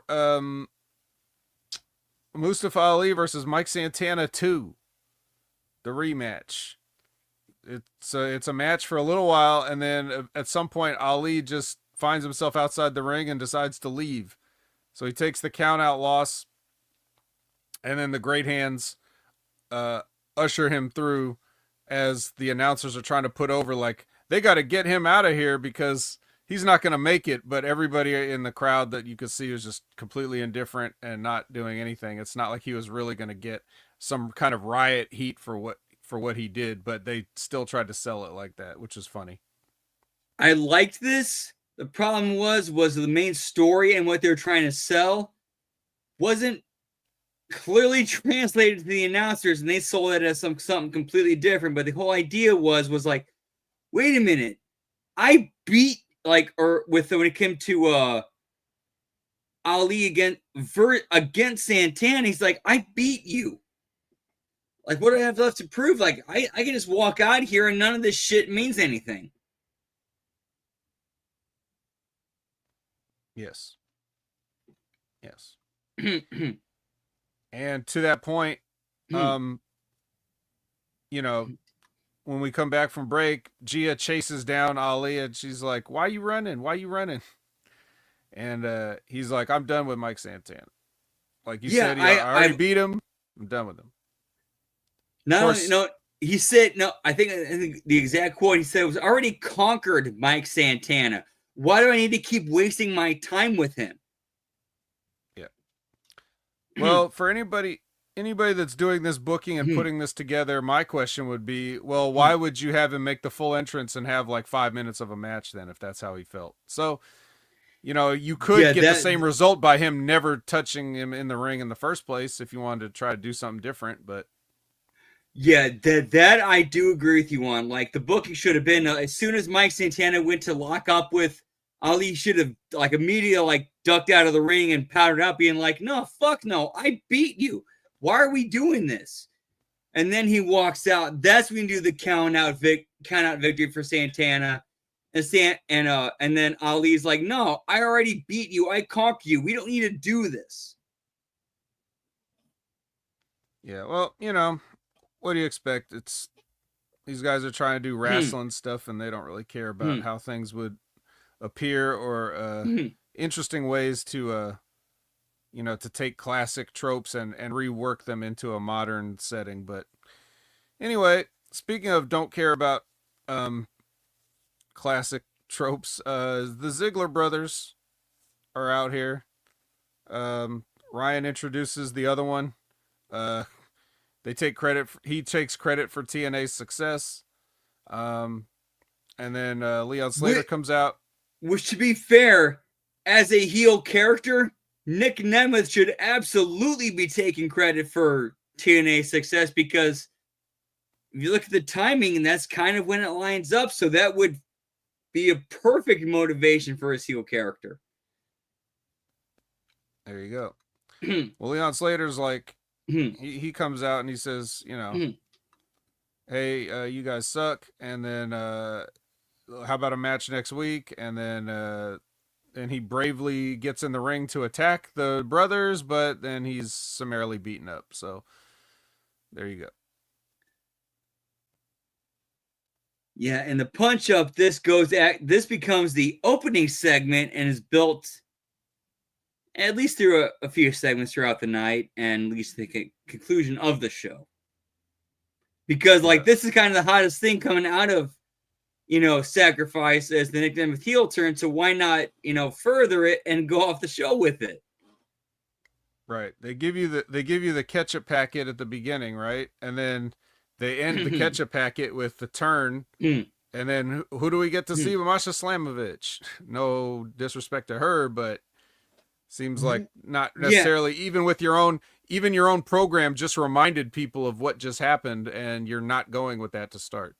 Mustafa Ali versus Mike Santana 2. The rematch. It's a match for a little while, and then at some point Ali just finds himself outside the ring and decides to leave. So he takes the count out loss, and then the Great Hands usher him through as the announcers are trying to put over, like, they got to get him out of here because he's not going to make it. But everybody in the crowd that you could see was just completely indifferent and not doing anything. It's not like he was really going to get some kind of riot heat for what he did, but they still tried to sell it like that, which is funny. I liked this. The problem was the main story and what they were trying to sell wasn't clearly translated to the announcers, and they sold it as something completely different. But the whole idea was like, wait a minute, I beat when it came to Ali against Santana, he's like, I beat you. Like, what do I have left to prove? Like, I can just walk out here and none of this shit means anything. Yes. And to that point, when we come back from break, Gia chases down Ali and she's like, why you running? And he's like, I'm done with Mike Santana. Like you said, I already beat him. I'm done with him. He said, I think the exact quote he said was, already conquered Mike Santana. Why do I need to keep wasting my time with him? Yeah. Well, for anybody that's doing this booking and putting this together, my question would be, well, why would you have him make the full entrance and have like 5 minutes of a match then, if that's how he felt? So, you could get the same result by him never touching him in the ring in the first place if you wanted to try to do something different, but yeah, that I do agree with you on. Like, the booking should have been as soon as Mike Santana went to lock up with Ali, should have like immediately ducked out of the ring and powdered up, being like, "No, fuck no, I beat you. Why are we doing this?" And then he walks out. That's when you do the count out victory for Santana, and then Ali's like, "No, I already beat you. I conquered you. We don't need to do this." Yeah, well, what do you expect? It's these guys are trying to do wrestling stuff, and they don't really care about how things would appear or interesting ways to to take classic tropes and rework them into a modern setting. But anyway, speaking of don't care about classic tropes, the Ziggler brothers are out here. Ryan introduces the other one. They take credit. He takes credit for TNA's success. And then Leon Slater comes out. Which, to be fair, as a heel character, Nick Nemeth should absolutely be taking credit for TNA's success, because if you look at the timing, and that's kind of when it lines up, so that would be a perfect motivation for his heel character. There you go. Well, Leon Slater's like, he comes out and he says, hey, you guys suck, and then how about a match next week? And then he bravely gets in the ring to attack the brothers, but then he's summarily beaten up. So there you go. Yeah, and the punch up, this becomes the opening segment and is built at least through a few segments throughout the night, and at least the conclusion of the show. Because this is kind of the hottest thing coming out of Sacrifice as the Nick Nemeth heel turn, so why not further it and go off the show with it? Right. They give you the ketchup packet at the beginning, right? And then they end the ketchup packet with the turn. And then who do we get to see? Masha Slamovich. No disrespect to her, but seems like not Yeah, necessarily even your own program just reminded people of what just happened, and you're not going with that to start.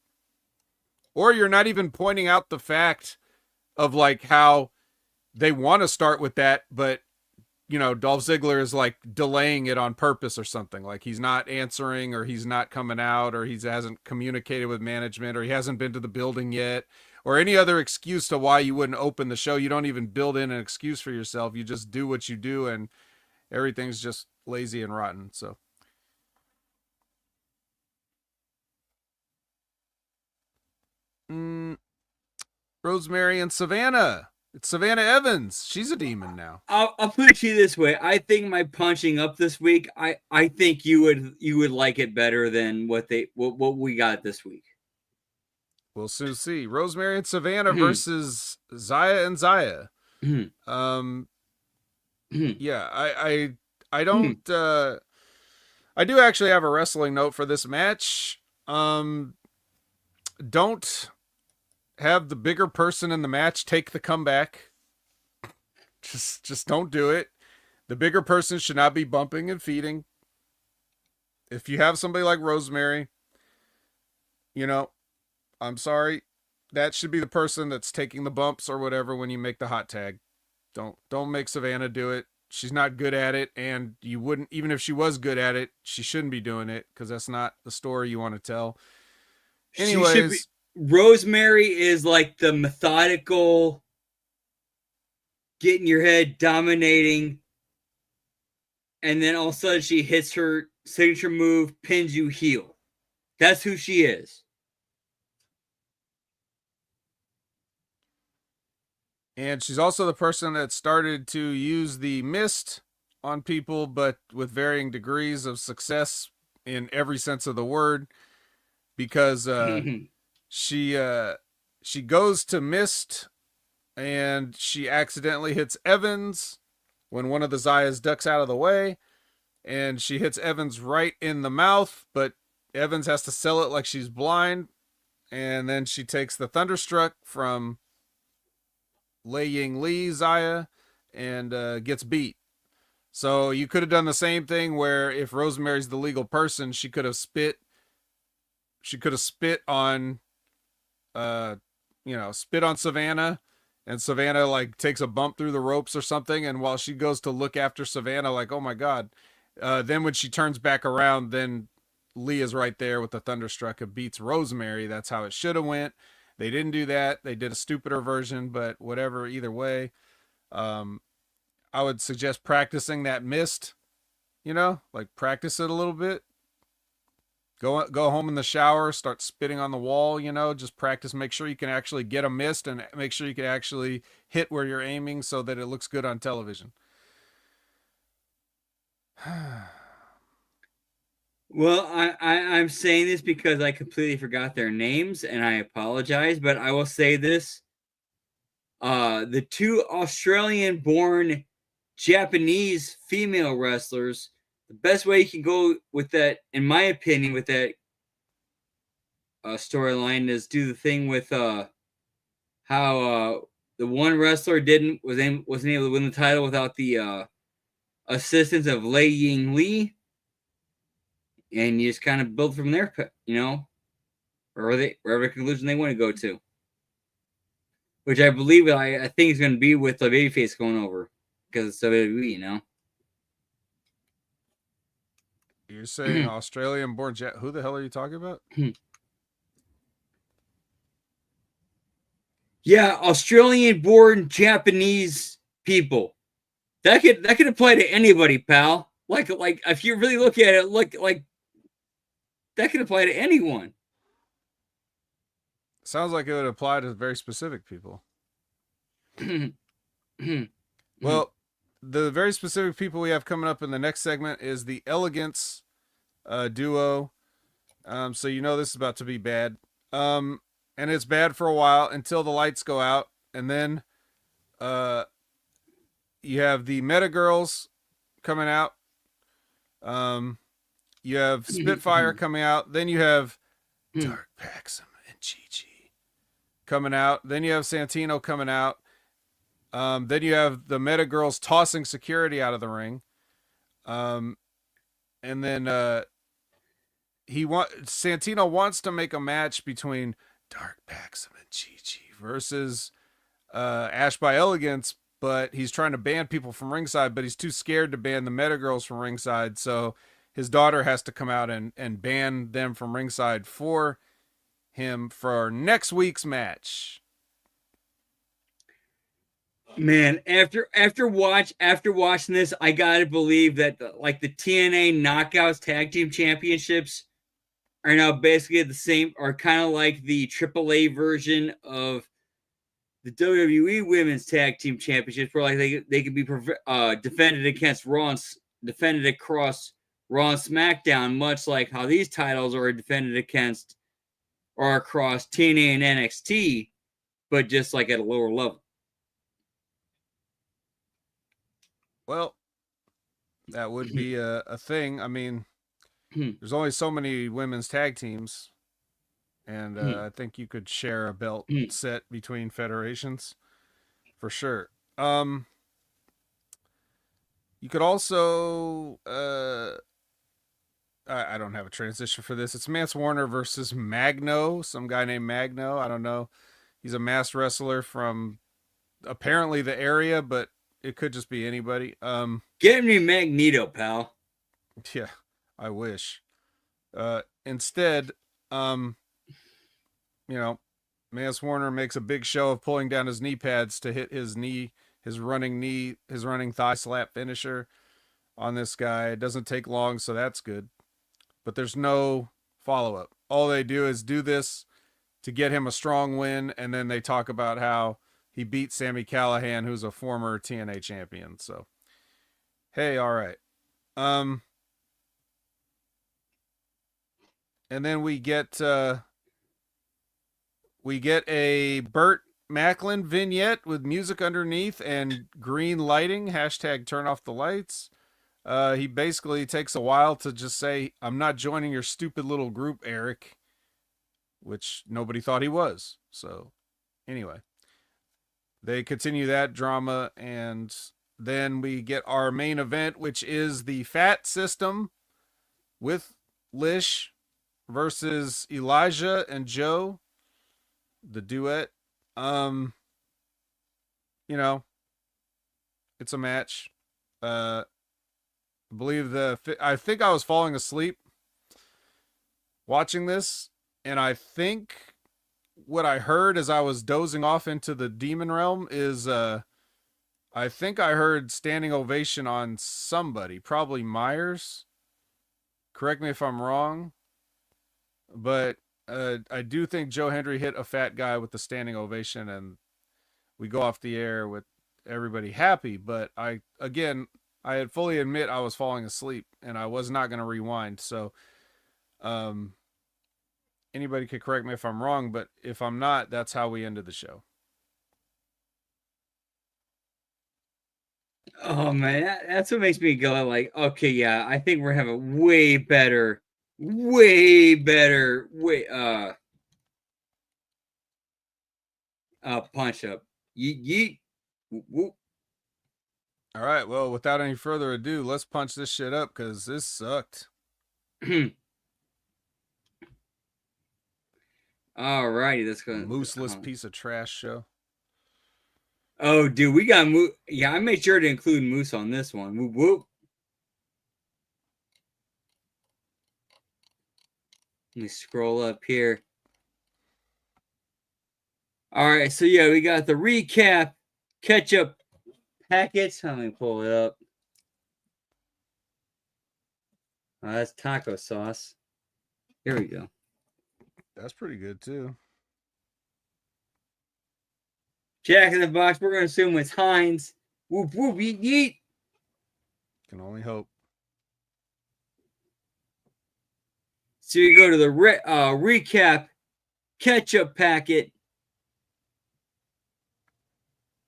Or you're not even pointing out the fact of like how they want to start with that, but Dolph Ziggler is like delaying it on purpose or something. Like he's not answering, or he's not coming out, or he hasn't communicated with management, or he hasn't been to the building yet, or any other excuse to why you wouldn't open the show. You don't even build in an excuse for yourself. You just do what you do, and everything's just lazy and rotten. So. Mm, Rosemary and Savannah. It's Savannah Evans. She's a demon now. I'll put it to you this way. I think my punching up this week, I think you would like it better than what we got this week. We'll soon see. Rosemary and Savannah versus Zaya and Zaya. Yeah, I don't I do actually have a wrestling note for this match. Don't have the bigger person in the match take the comeback. Just don't do it. The bigger person should not be bumping and feeding. If you have somebody like Rosemary, I'm sorry, that should be the person that's taking the bumps or whatever when you make the hot tag. Don't make Savannah do it. She's not good at it, and you wouldn't, even if she was good at it, she shouldn't be doing it because that's not the story you want to tell. Anyways, Rosemary is like the methodical, get in your head, dominating, and then all of a sudden she hits her signature move, pins you heel. That's who she is. And she's also the person that started to use the mist on people, but with varying degrees of success in every sense of the word, because she goes to mist and she accidentally hits Evans when one of the Zayas ducks out of the way, and she hits Evans right in the mouth, but Evans has to sell it like she's blind, and then she takes the Thunderstruck from Lei Ying Lee Zaya and gets beat. So you could have done the same thing where if Rosemary's the legal person, she could have spit on spit on Savannah, and Savannah like takes a bump through the ropes or something, and while she goes to look after Savannah like, oh my god, then when she turns back around, then Lee is right there with the Thunderstruck and beats Rosemary. That's how it should have went. They didn't do that. They did a stupider version, but whatever, either way. I would suggest practicing that mist, like practice it a little bit. Go home in the shower, start spitting on the wall, just practice, make sure you can actually get a mist and make sure you can actually hit where you're aiming so that it looks good on television. Well, I'm saying this because I completely forgot their names, and I apologize, but I will say this. The two Australian-born Japanese female wrestlers, the best way you can go with that, in my opinion, with that storyline is do the thing with how the one wrestler wasn't able to win the title without the assistance of Lei Ying Lee. And you just kind of build from there, wherever conclusion they want to go to. Which I believe, I think is going to be with the babyface going over because it's WWE, You're saying Australian-born who the hell are you talking about? Yeah, Australian-born Japanese people. That could apply to anybody, pal. Like if you really look at it, look like that could apply to anyone. Sounds like it would apply to very specific people. Well, the very specific people we have coming up in the next segment is the Elegance duo. So this is about to be bad. And it's bad for a while until the lights go out, and then you have the Meta Girls coming out, You have Spitfire coming out. Then you have Dark Paxum and Gigi coming out. Then you have Santino coming out. Then you have the Meta Girls tossing security out of the ring. And then Santino wants to make a match between Dark Paxum and Gigi versus Ash by Elegance, but he's trying to ban people from ringside, but he's too scared to ban the Meta Girls from ringside, so his daughter has to come out and ban them from ringside for him for next week's match. Man, after watching this, I gotta believe that the TNA Knockouts Tag Team Championships are now basically the same, or kind of like the AAA version of the WWE Women's Tag Team Championships, where they could be defended against defended across Raw and SmackDown, much like how these titles are defended against or across TNA and NXT, but just like at a lower level. Well, that would be a thing. I mean, there's only so many women's tag teams, and I think you could share a belt set between federations for sure. You could also I don't have a transition for this. It's Mance Warner versus Magno, some guy named Magno. I don't know. He's a masked wrestler from apparently the area, but it could just be anybody. Get me Magneto, pal. Yeah, I wish. Instead, Mance Warner makes a big show of pulling down his knee pads to hit his running thigh slap finisher on this guy. It doesn't take long, so that's good. But there's no follow-up. All they do is do this to get him a strong win, and then they talk about how he beat Sami Callihan, who's a former TNA champion. So, hey, all right. And then we get a Burt Macklin vignette with music underneath and green lighting. # turn off the lights. He basically takes a while to just say, "I'm not joining your stupid little group, Eric," which nobody thought he was. So, anyway, they continue that drama, and then we get our main event, which is the Fat System with Lish versus Elijah and Joe, the duet. It's a match. I think I was falling asleep watching this, and I think what I heard as I was dozing off into the demon realm is I think I heard standing ovation on somebody, probably Myers. Correct me if I'm wrong, but I do think Joe Hendry hit a fat guy with the standing ovation, and we go off the air with everybody happy. But I had fully admit I was falling asleep, and I was not going to rewind. So, anybody could correct me if I'm wrong, but if I'm not, that's how we ended the show. Oh man, that's what makes me go like, okay, yeah, I think we're having way better punch up. Yeet. Whoop. All right, well, without any further ado, let's punch this shit up because this sucked. Alrighty, let's go. Mooseless piece of trash show. Oh, dude, we got Moose. Yeah, I made sure to include Moose on this one. Whoop, whoop. Let me scroll up here. All right, so yeah, we got the recap ketchup packets. Let me pull it up. Oh, that's taco sauce. Here we go. That's pretty good too. Jack in the Box. We're going to assume it's Heinz. Whoop, whoop, yeet, yeet. Can only hope. So you go to the recap ketchup packet,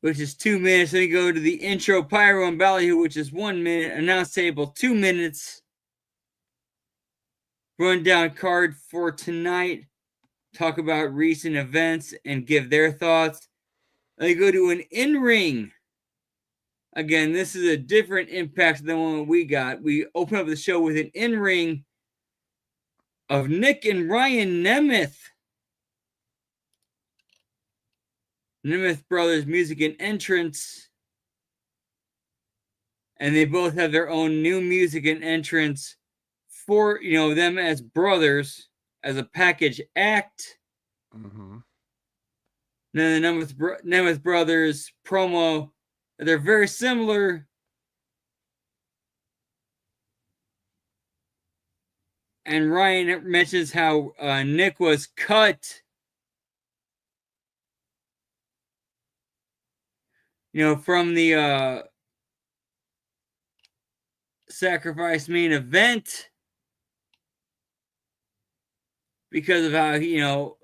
which is 2 minutes. Then you go to the intro pyro and ballyhoo, which is 1 minute. Announce table, 2 minutes. rundown card for tonight, talk about recent events, and give their thoughts. They go to an in-ring. Again, this is a different impact than one we got. We open up the show with an in-ring of Nick and Ryan Nemeth. Nemeth Brothers music and entrance. And they both have their own new music and entrance for, them as brothers, as a package act. Mm-hmm. Then the Nemeth Brothers promo, they're very similar. And Ryan mentions how Nick was cut, from the sacrifice main event because of how,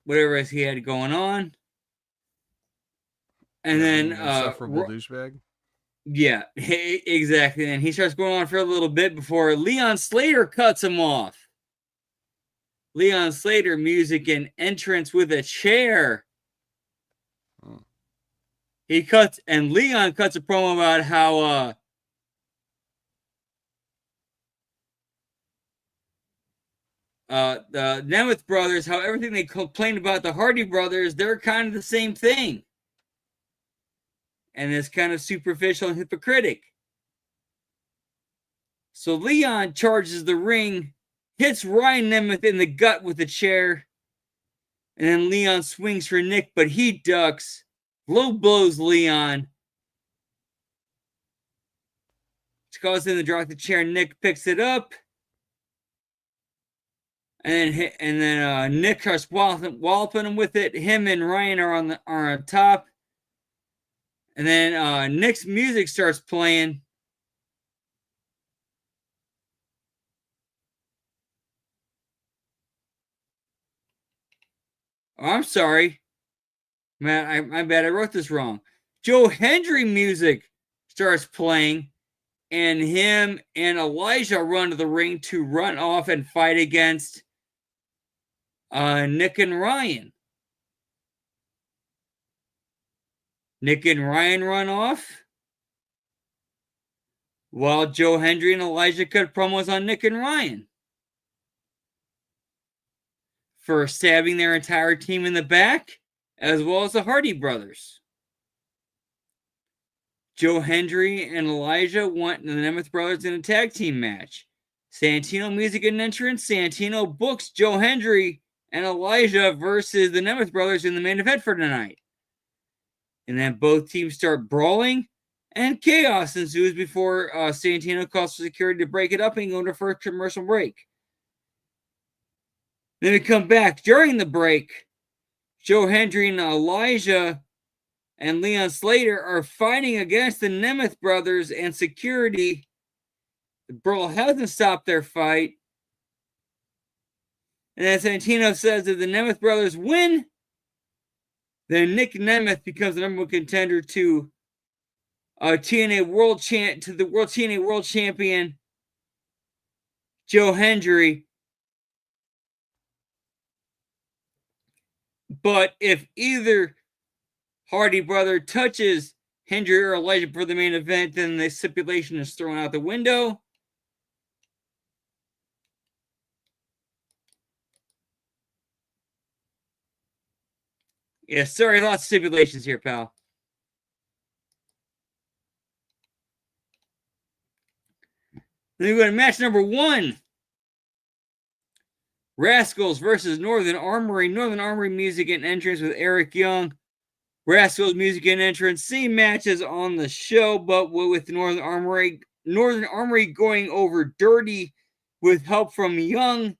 whatever he had going on. And then insufferable douchebag. Yeah, exactly. And he starts going on for a little bit before Leon Slater cuts him off. Leon Slater music and entrance with a chair. Leon cuts a promo about how the Nemeth brothers, how everything they complained about the Hardy brothers, they're kind of the same thing. And it's kind of superficial and hypocritic. So Leon charges the ring, hits Ryan Nemeth in the gut with a chair, and then Leon swings for Nick, but he ducks. Low blows Leon. Which causes him to drop the chair. Nick picks it up. And then Nick starts walloping him with it. Him and Ryan are on top. And then Nick's music starts playing. Oh, I'm sorry. Man, my bad. I wrote this wrong. Joe Hendry music starts playing. And him and Elijah run to the ring to run off and fight against Nick and Ryan. Nick and Ryan run off while Joe Hendry and Elijah cut promos on Nick and Ryan for stabbing their entire team in the back, as well as the Hardy brothers. Joe Hendry and Elijah want the Nemeth brothers in a tag team match. Santino music and entrance. Santino books Joe Hendry and Elijah versus the Nemeth brothers in the main event for tonight. And then both teams start brawling, and chaos ensues before Santino calls for security to break it up and go into first commercial break. Then we come back during the break. Joe Hendry and Elijah and Leon Slater are fighting against the Nemeth brothers and security. The brawl hasn't stopped their fight. And then Santino says that the Nemeth brothers win, then Nick Nemeth becomes the number one contender to TNA World TNA World Champion Joe Hendry. But if either Hardy brother touches Hendry or Elijah for the main event, then the stipulation is thrown out the window. Yeah, sorry, lots of stipulations here, pal. Then we go to match number 1. Rascals versus Northern Armory. Northern Armory music and entrance with Eric Young. Rascals music and entrance. Same matches on the show, but with Northern Armory. Northern Armory going over Dirty with help from Young.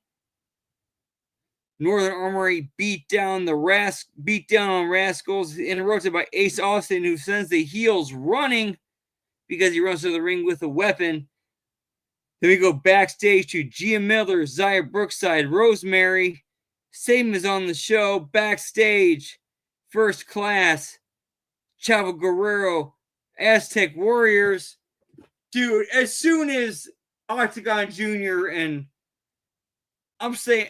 Northern Armory beat down on Rascals, interrupted by Ace Austin, who sends the heels running because he runs to the ring with a weapon. Then we go backstage to Gia Miller, Zaya Brookside, Rosemary. Same as on the show. Backstage, First Class, Chavo Guerrero, Aztec Warriors. Dude, as soon as Octagon Jr. and I'm saying,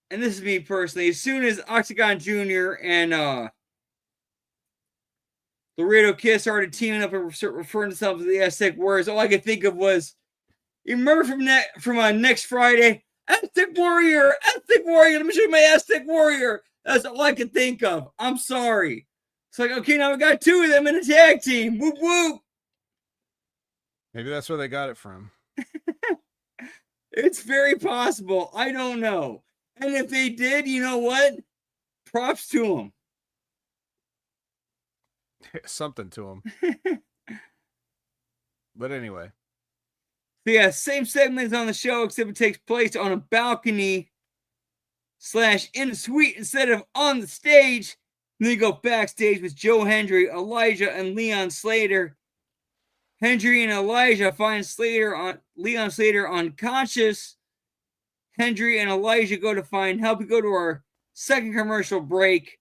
and this is me personally, as soon as Octagon Jr. and Laredo Kid started teaming up and referring to themselves as the Aztec Warriors, all I could think of was, you remember from next Friday, Aztec Warrior, let me show you my Aztec Warrior. That's all I could think of. I'm sorry. It's like, okay, now we got two of them in a tag team. Whoop, whoop. Maybe that's where they got it from. It's very possible. I don't know. And if they did, you know what? Props to them. Something to them. But anyway. So yeah, same segments on the show, except it takes place on a balcony / in a suite instead of on the stage. And then you go backstage with Joe Hendry, Elijah, and Leon Slater. Hendry and Elijah find Leon Slater unconscious. Hendry and Elijah go to find help. We go to our second commercial break.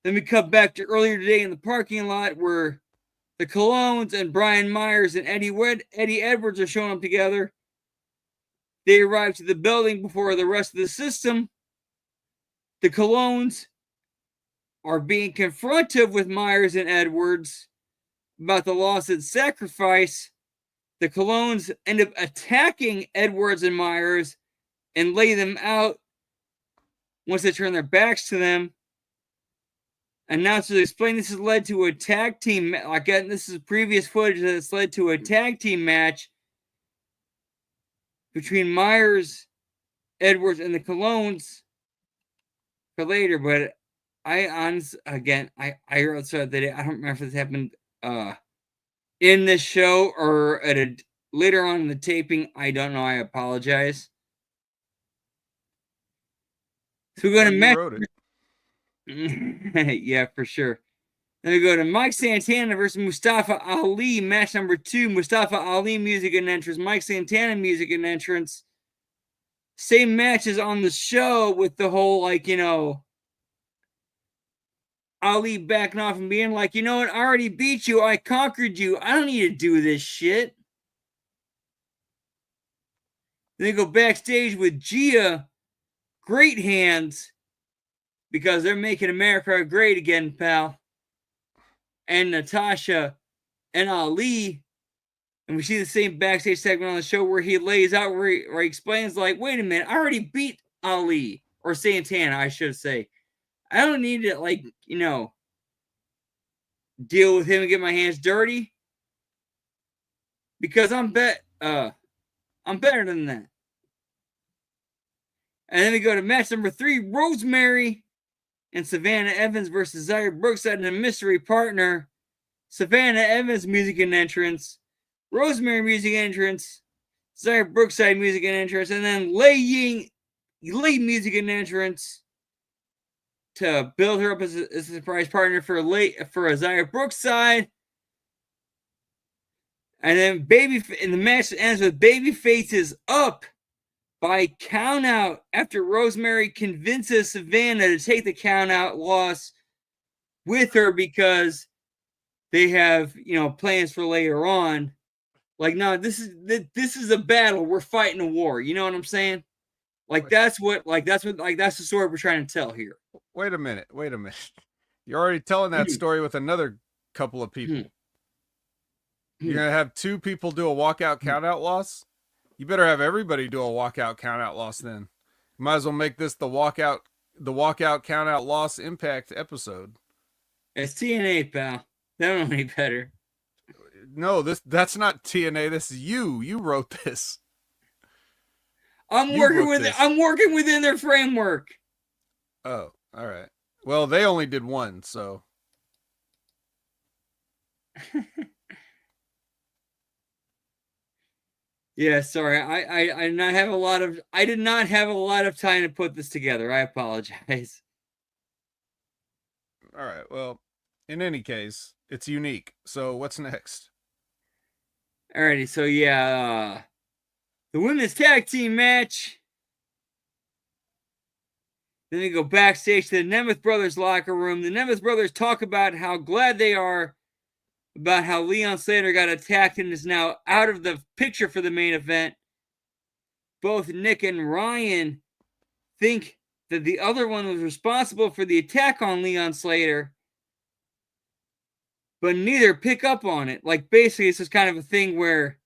Then we come back to earlier today in the parking lot where the Colognes and Brian Myers and Eddie Edwards are showing up together. They arrive to the building before the rest of the system. The Colognes are being confronted with Myers and Edwards about the loss and sacrifice. The Colognes end up attacking Edwards and Myers and lay them out once they turn their backs to them. Announcers explain this has led to a tag team. Again, this is previous footage that's led to a tag team match between Myers, Edwards, and the Colognes for later. But I honestly, again, I heard that I don't remember if this happened in this show or at later on in the taping. I don't know. I apologize. So we're going to match. Wrote it. Yeah, for sure. Then we go to Mike Santana versus Mustafa Ali, match number 2. Mustafa Ali music and entrance, Mike Santana music and entrance. Same matches on the show with the whole, like, you know, Ali backing off and being like, you know what, I already beat you, I conquered you, I don't need to do this shit. Then they go backstage with Gia, Great Hands, because they're making America great again, pal. And Natasha and Ali. And we see the same backstage segment on the show where he lays out, where he explains, like, wait a minute, I already beat Ali. Or Santana, I should say. I don't need to, like, you know, deal with him and get my hands dirty. Because I'm better than that. And then we go to match number 3, Rosemary and Savannah Evans versus Zaire Brookside and a mystery partner. Savannah Evans music and entrance, Rosemary music entrance, Zaire Brookside music and entrance, and then Lei music and entrance to build her up as a surprise partner for Zaire Brookside. And then the match ends with Babyface is up by countout after Rosemary convinces Savannah to take the countout loss with her because they have, you know, plans for later on. Like, no, this is a battle. We're fighting a war. You know what I'm saying? Like, that's the story we're trying to tell here. Wait a minute. You're already telling that story with another couple of people. You're going to have 2 people do a walkout countout loss? You better have everybody do a walkout countout loss then. You might as well make this the walkout countout loss Impact episode. It's TNA, pal. They don't know any better. No, that's not TNA. This is you. You wrote this. I'm working within their framework. Oh, all right. Well, they only did one, so. Yeah, sorry. I did not have a lot of time to put this together. I apologize. All right. Well, in any case, it's unique. So what's next? Alrighty, so yeah, the women's tag team match. Then they go backstage to the Nemeth Brothers locker room. The Nemeth Brothers talk about how glad they are about how Leon Slater got attacked and is now out of the picture for the main event. Both Nick and Ryan think that the other one was responsible for the attack on Leon Slater, but neither pick up on it. Like, basically, it's just kind of a thing where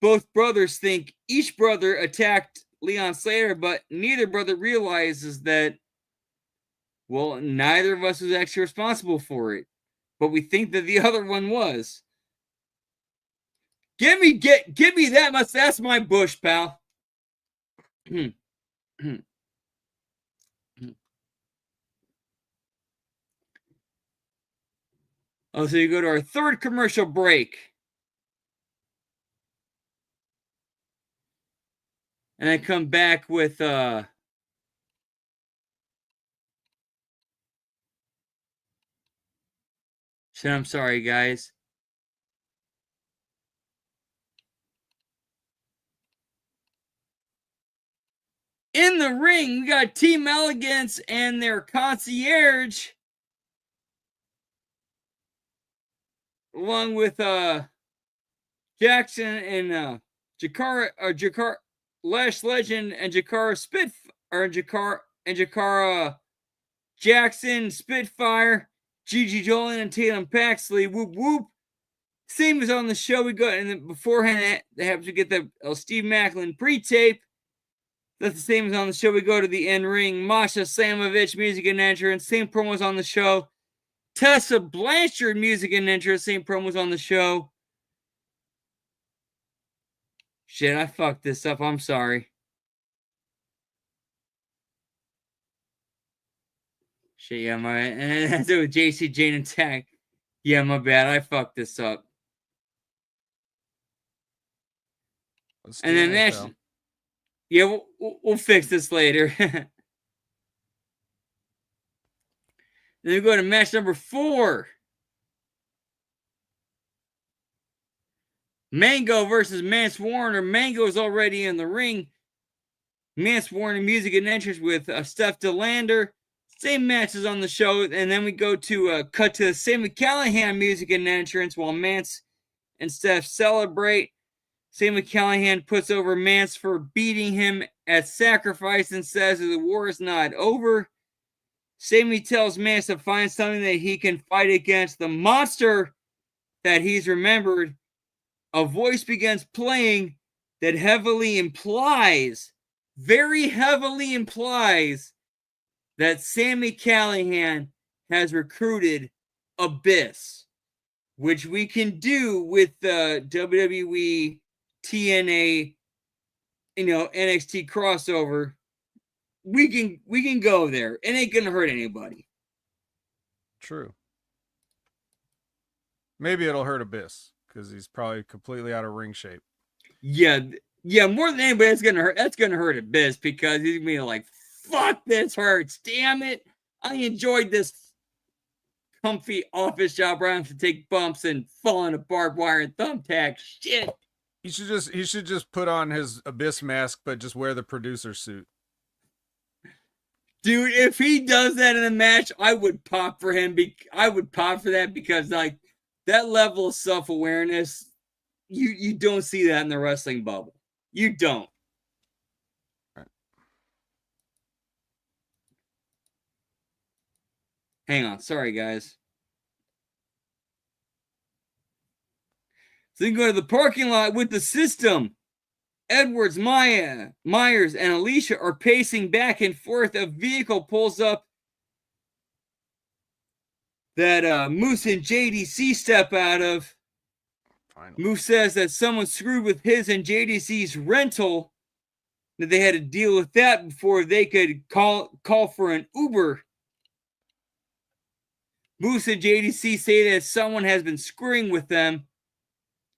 both brothers think each brother attacked Leon Slater, but neither brother realizes that, well, neither of us was actually responsible for it, but we think that the other one was. Give me that much. That's my bush, pal. Oh, so you go to our third commercial break. And I come back with shit, I'm sorry, guys. In the ring, we got Team Elegance and their concierge, along with Jackson and Jakara Lash Legend and Jakara Jakara Jackson Spitfire, Gigi Dolan and Tatum Paxley. Whoop whoop. Same as on the show. We got, and then beforehand they have to get the Steve Macklin pre-tape. That's the same as on the show. We go to the end ring. Masha Slamovich, music and entrance. Same promos on the show. Tessa Blanchard, music and entrance. Same promos on the show. Shit, I fucked this up. I'm sorry. Shit, yeah, my and that's it with JC Jane and Tag. Yeah, my bad. I fucked this up. And then Nash. Yeah, we'll fix this later. Then we go to match number 4. Mango versus Mance Warner. Mango is already in the ring. Mance Warner, music and entrance with Steph DeLander. Same matches on the show. And then we go to cut to Sammy Callahan, music and entrance, while Mance and Steph celebrate. Sammy Callahan puts over Mance for beating him at Sacrifice and says that the war is not over. Sammy tells Mance to find something that he can fight against the monster that he's remembered. A voice begins playing that heavily implies, very heavily implies, that Sammy Callahan has recruited Abyss, which we can do with the WWE TNA, NXT crossover. We can go there. It ain't gonna hurt anybody. True. Maybe it'll hurt Abyss because he's probably completely out of ring shape. Yeah, more than anybody, that's gonna hurt Abyss because he's gonna be like, fuck, this hurts. Damn it. I enjoyed this comfy office job where I have to take bumps and fall into barbed wire and thumbtacks. Shit. He should just put on his Abyss mask, but just wear the producer suit. Dude, if he does that in a match, I would pop for him. I would pop for that because, like, that level of self-awareness, you don't see that in the wrestling bubble. You don't. Right. Hang on. Sorry, guys. So you can go to the parking lot with the System. Edwards, Myers, and Alicia are pacing back and forth. A vehicle pulls up that Moose and JDC step out of. Finally. Moose says that someone screwed with his and JDC's rental, that they had to deal with that before they could call for an Uber. Moose and JDC say that someone has been screwing with them.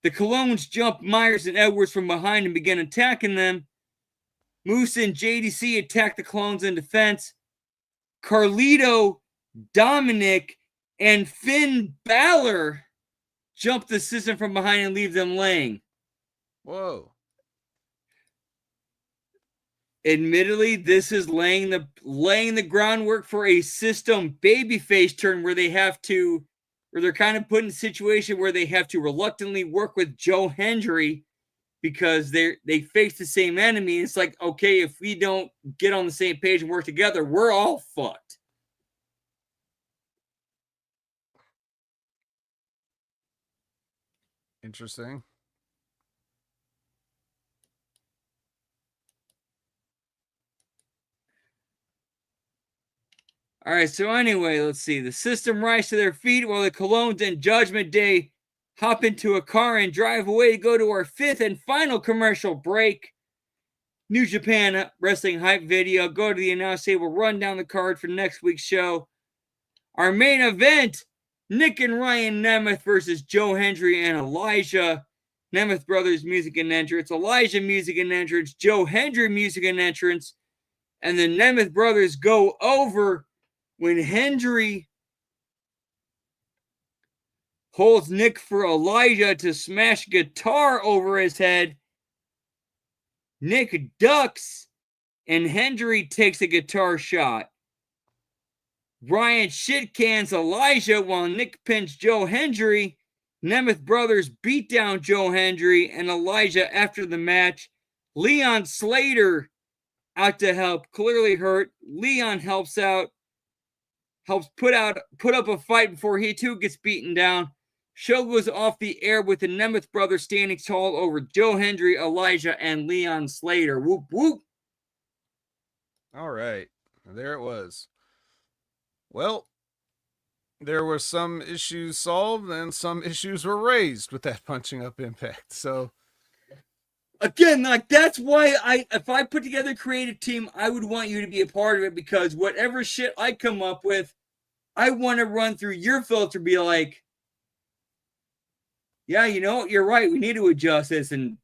The Colognes jump Myers and Edwards from behind and begin attacking them. Moose and JDC attack the Colognes in defense. Carlito, Dominic, and Finn Balor jump the System from behind and leave them laying. Whoa. Admittedly, this is laying the groundwork for a System babyface turn where they're kind of put in a situation where they have to reluctantly work with Joe Hendry because they face the same enemy. It's like, okay, if we don't get on the same page and work together, we're all fucked. Interesting. All right, so anyway, let's see. The System rise to their feet while the Colognes and Judgment Day hop into a car and drive away to go to our 5th and final commercial break. New Japan Wrestling Hype video. Go to the announce table, run down the card for next week's show. Our main event, Nick and Ryan Nemeth versus Joe Hendry and Elijah. Nemeth Brothers music and entrance, Elijah music and entrance, Joe Hendry music and entrance, and the Nemeth Brothers go over when Hendry holds Nick for Elijah to smash guitar over his head. Nick ducks, and Hendry takes a guitar shot. Ryan shit cans Elijah while Nick pins Joe Hendry. Nemeth Brothers beat down Joe Hendry and Elijah after the match. Leon Slater out to help, clearly hurt. Leon helps out, helps put up a fight before he too gets beaten down. Show goes off the air with the Nemeth Brothers standing tall over Joe Hendry, Elijah, and Leon Slater. Whoop, whoop. All right. There it was. Well, there were some issues solved and some issues were raised with that punching up Impact. So again, like that's why if I put together a creative team, I would want you to be a part of it, because whatever shit I come up with, I want to run through your filter, be like, yeah, you know what, you're right. We need to adjust this and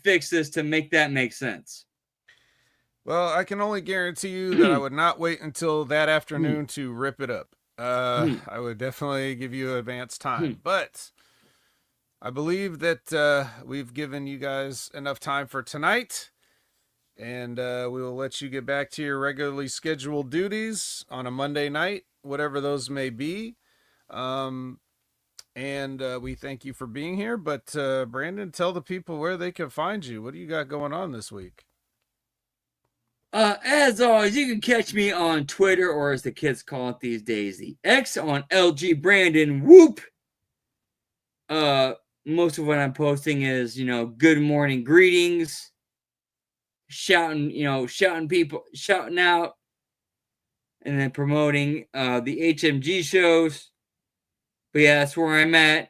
fix this to make that make sense. well, I can only guarantee you that I would not wait until that afternoon to rip it up. I would definitely give you advance time, but I believe that we've given you guys enough time for tonight, and we will let you get back to your regularly scheduled duties on a Monday night, whatever those may be. And we thank you for being here. But Brandon, tell the people where they can find you. What do you got going on this week? As always, you can catch me on Twitter, or as the kids call it these days, the X, on LG Brandon Whoop. Most of what I'm posting is, good morning greetings, shouting people, shouting out, and then promoting the HMG shows. But yeah, that's where I'm at.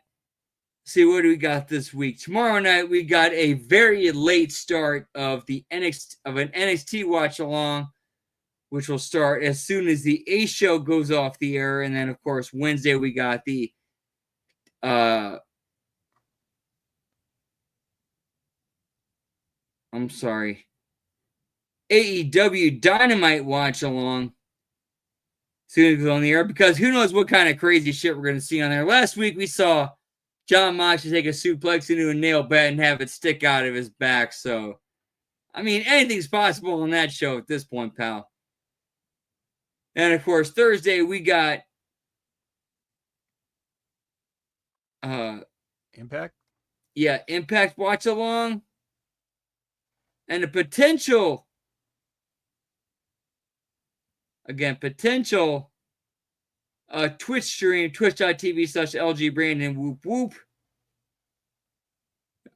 See, what do we got this week? Tomorrow night, we got a very late start of an NXT watch along, which will start as soon as the A show goes off the air. And then, of course, Wednesday, we got the AEW Dynamite watch along soon as it goes on the air, because who knows what kind of crazy shit we're going to see on there. Last week, we saw John Moxley take a suplex into a nail bed and have it stick out of his back. So, I mean, anything's possible on that show at this point, pal. And, of course, Thursday, we got Impact? Yeah, Impact watch along. And a potential Twitch stream, twitch.tv/LG Brandon Whoop Whoop.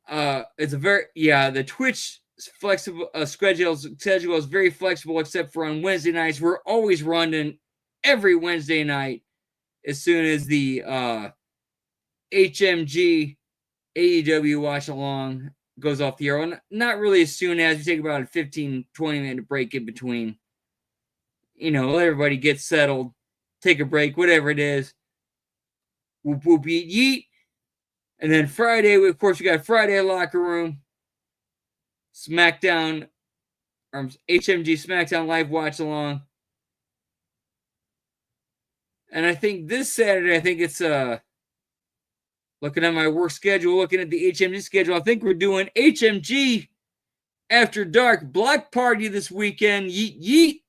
The Twitch flexible schedule is very flexible, except for on Wednesday nights. We're always running every Wednesday night as soon as the HMG AEW watch along goes off the air. Well, not really as soon as. We take about a 15-20 minute break in between. Let everybody get settled, take a break, whatever it is. Whoop whoop yeet yeet. And then Friday, of course, we got Friday Locker Room, SmackDown, HMG SmackDown Live watch along. And I think this Saturday, it's looking at my work schedule, looking at the HMG schedule, I think we're doing HMG After Dark Block Party this weekend. Yeet yeet.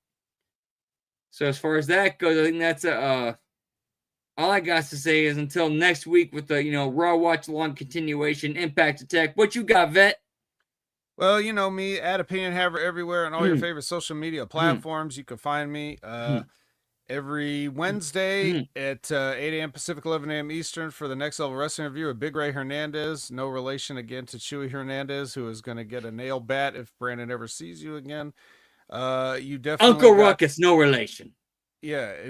So as far as that goes, I think that's all I got to say is until next week with the Raw Watch Along continuation, Impact Attack. What you got, Vet? Well, you know me, Ad Opinion Haver everywhere on all your favorite social media platforms. You can find me every Wednesday at 8 a.m. Pacific, 11 a.m. Eastern for the Next Level Wrestling Review of Big Ray Hernandez. No relation again to Chewy Hernandez, who is going to get a nail bat if Brandon ever sees you again. You definitely Uncle Ruckus, no relation. Yeah,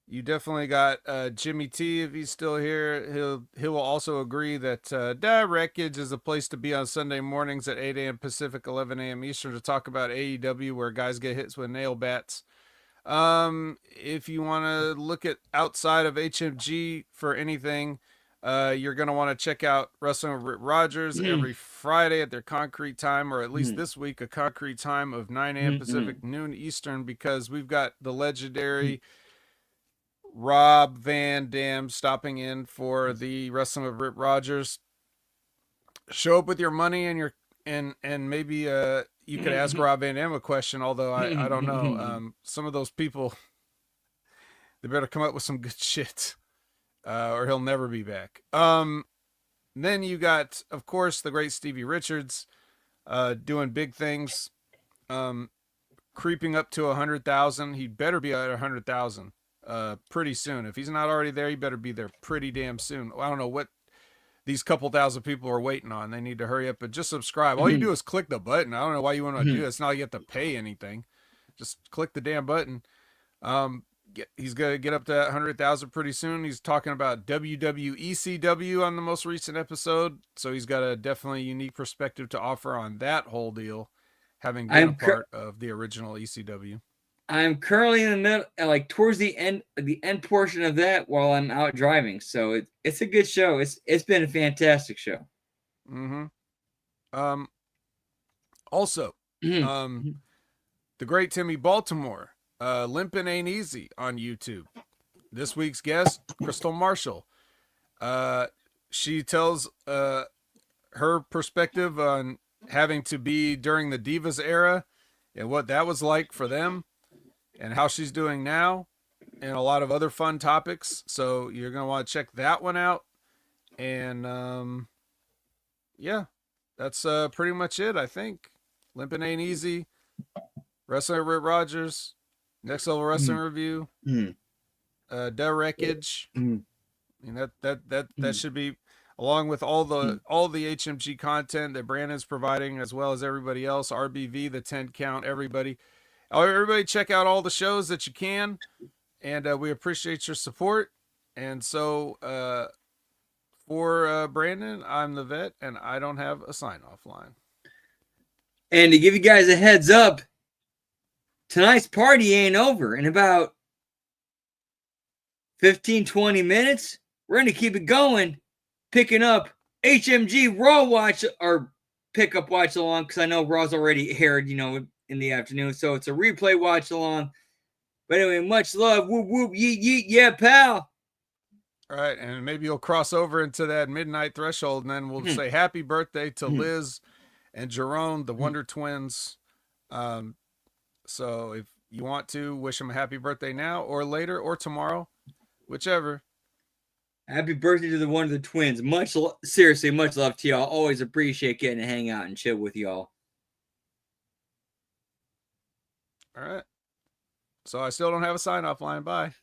you definitely got Jimmy T if he's still here. He will also agree that Wreckage is a place to be on Sunday mornings at 8 a.m. Pacific, 11 a.m. Eastern to talk about AEW, where guys get hits with nail bats. If you want to look at outside of HMG for anything, you're going to want to check out Wrestling with Rogers every Friday at their concrete time, or at least this week, a concrete time of 9 a.m. Pacific, noon Eastern, because we've got the legendary Rob Van Dam stopping in for the Wrestling with Rip Rogers. Show up with your money and your and maybe you could ask Rob Van Dam a question, although I don't know. Some of those people, they better come up with some good shit, or he'll never be back. Then you got, of course, the great Stevie Richards doing big things, creeping up to 100,000. He better be at 100,000 pretty soon. If he's not already there, he better be there pretty damn soon. I don't know what these couple thousand people are waiting on. They need to hurry up, but just subscribe. All you do is click the button. I don't know why you want to do this. It's not like you have to pay anything. Just click the damn button. He's going to get up to 100,000 pretty soon. He's talking about WWECW on the most recent episode. So he's got a definitely unique perspective to offer on that whole deal, having been a part of the original ECW. I'm currently in the middle, like towards the end portion of that while I'm out driving. So it's a good show. It's been a fantastic show. Also, the great Timmy Baltimore, Limpin' Ain't Easy on YouTube. This week's guest, Crystal Marshall. She tells her perspective on having to be during the Divas era and what that was like for them, and how she's doing now, and a lot of other fun topics. So you're going to want to check that one out. And yeah, that's pretty much it, I think. Limpin' Ain't Easy, Wrestling with Rogers, Next Level Wrestling Review, The Wreckage. I mean, that should be, along with all the HMG content that Brandon's providing, as well as everybody else, RBV, the 10 count, everybody check out all the shows that you can, and we appreciate your support. And so for Brandon, I'm the Vet, and I don't have a sign-off line. And to give you guys a heads up, tonight's party ain't over. In about 15-20 minutes, we're going to keep it going, picking up HMG Raw Watch, or pickup watch along, because I know Raw's already aired, in the afternoon, so it's a replay watch along. But anyway, much love. Whoop whoop, yeet yeet, yeah, pal. All right, and maybe you'll cross over into that midnight threshold, and then we'll say happy birthday to Liz and Jerome, the Wonder Twins. So if you want to, wish them a happy birthday now or later or tomorrow, whichever. Happy birthday to the Wonder Twins. Seriously, much love to y'all. Always appreciate getting to hang out and chill with y'all. All right. So I still don't have a sign-off line. Bye.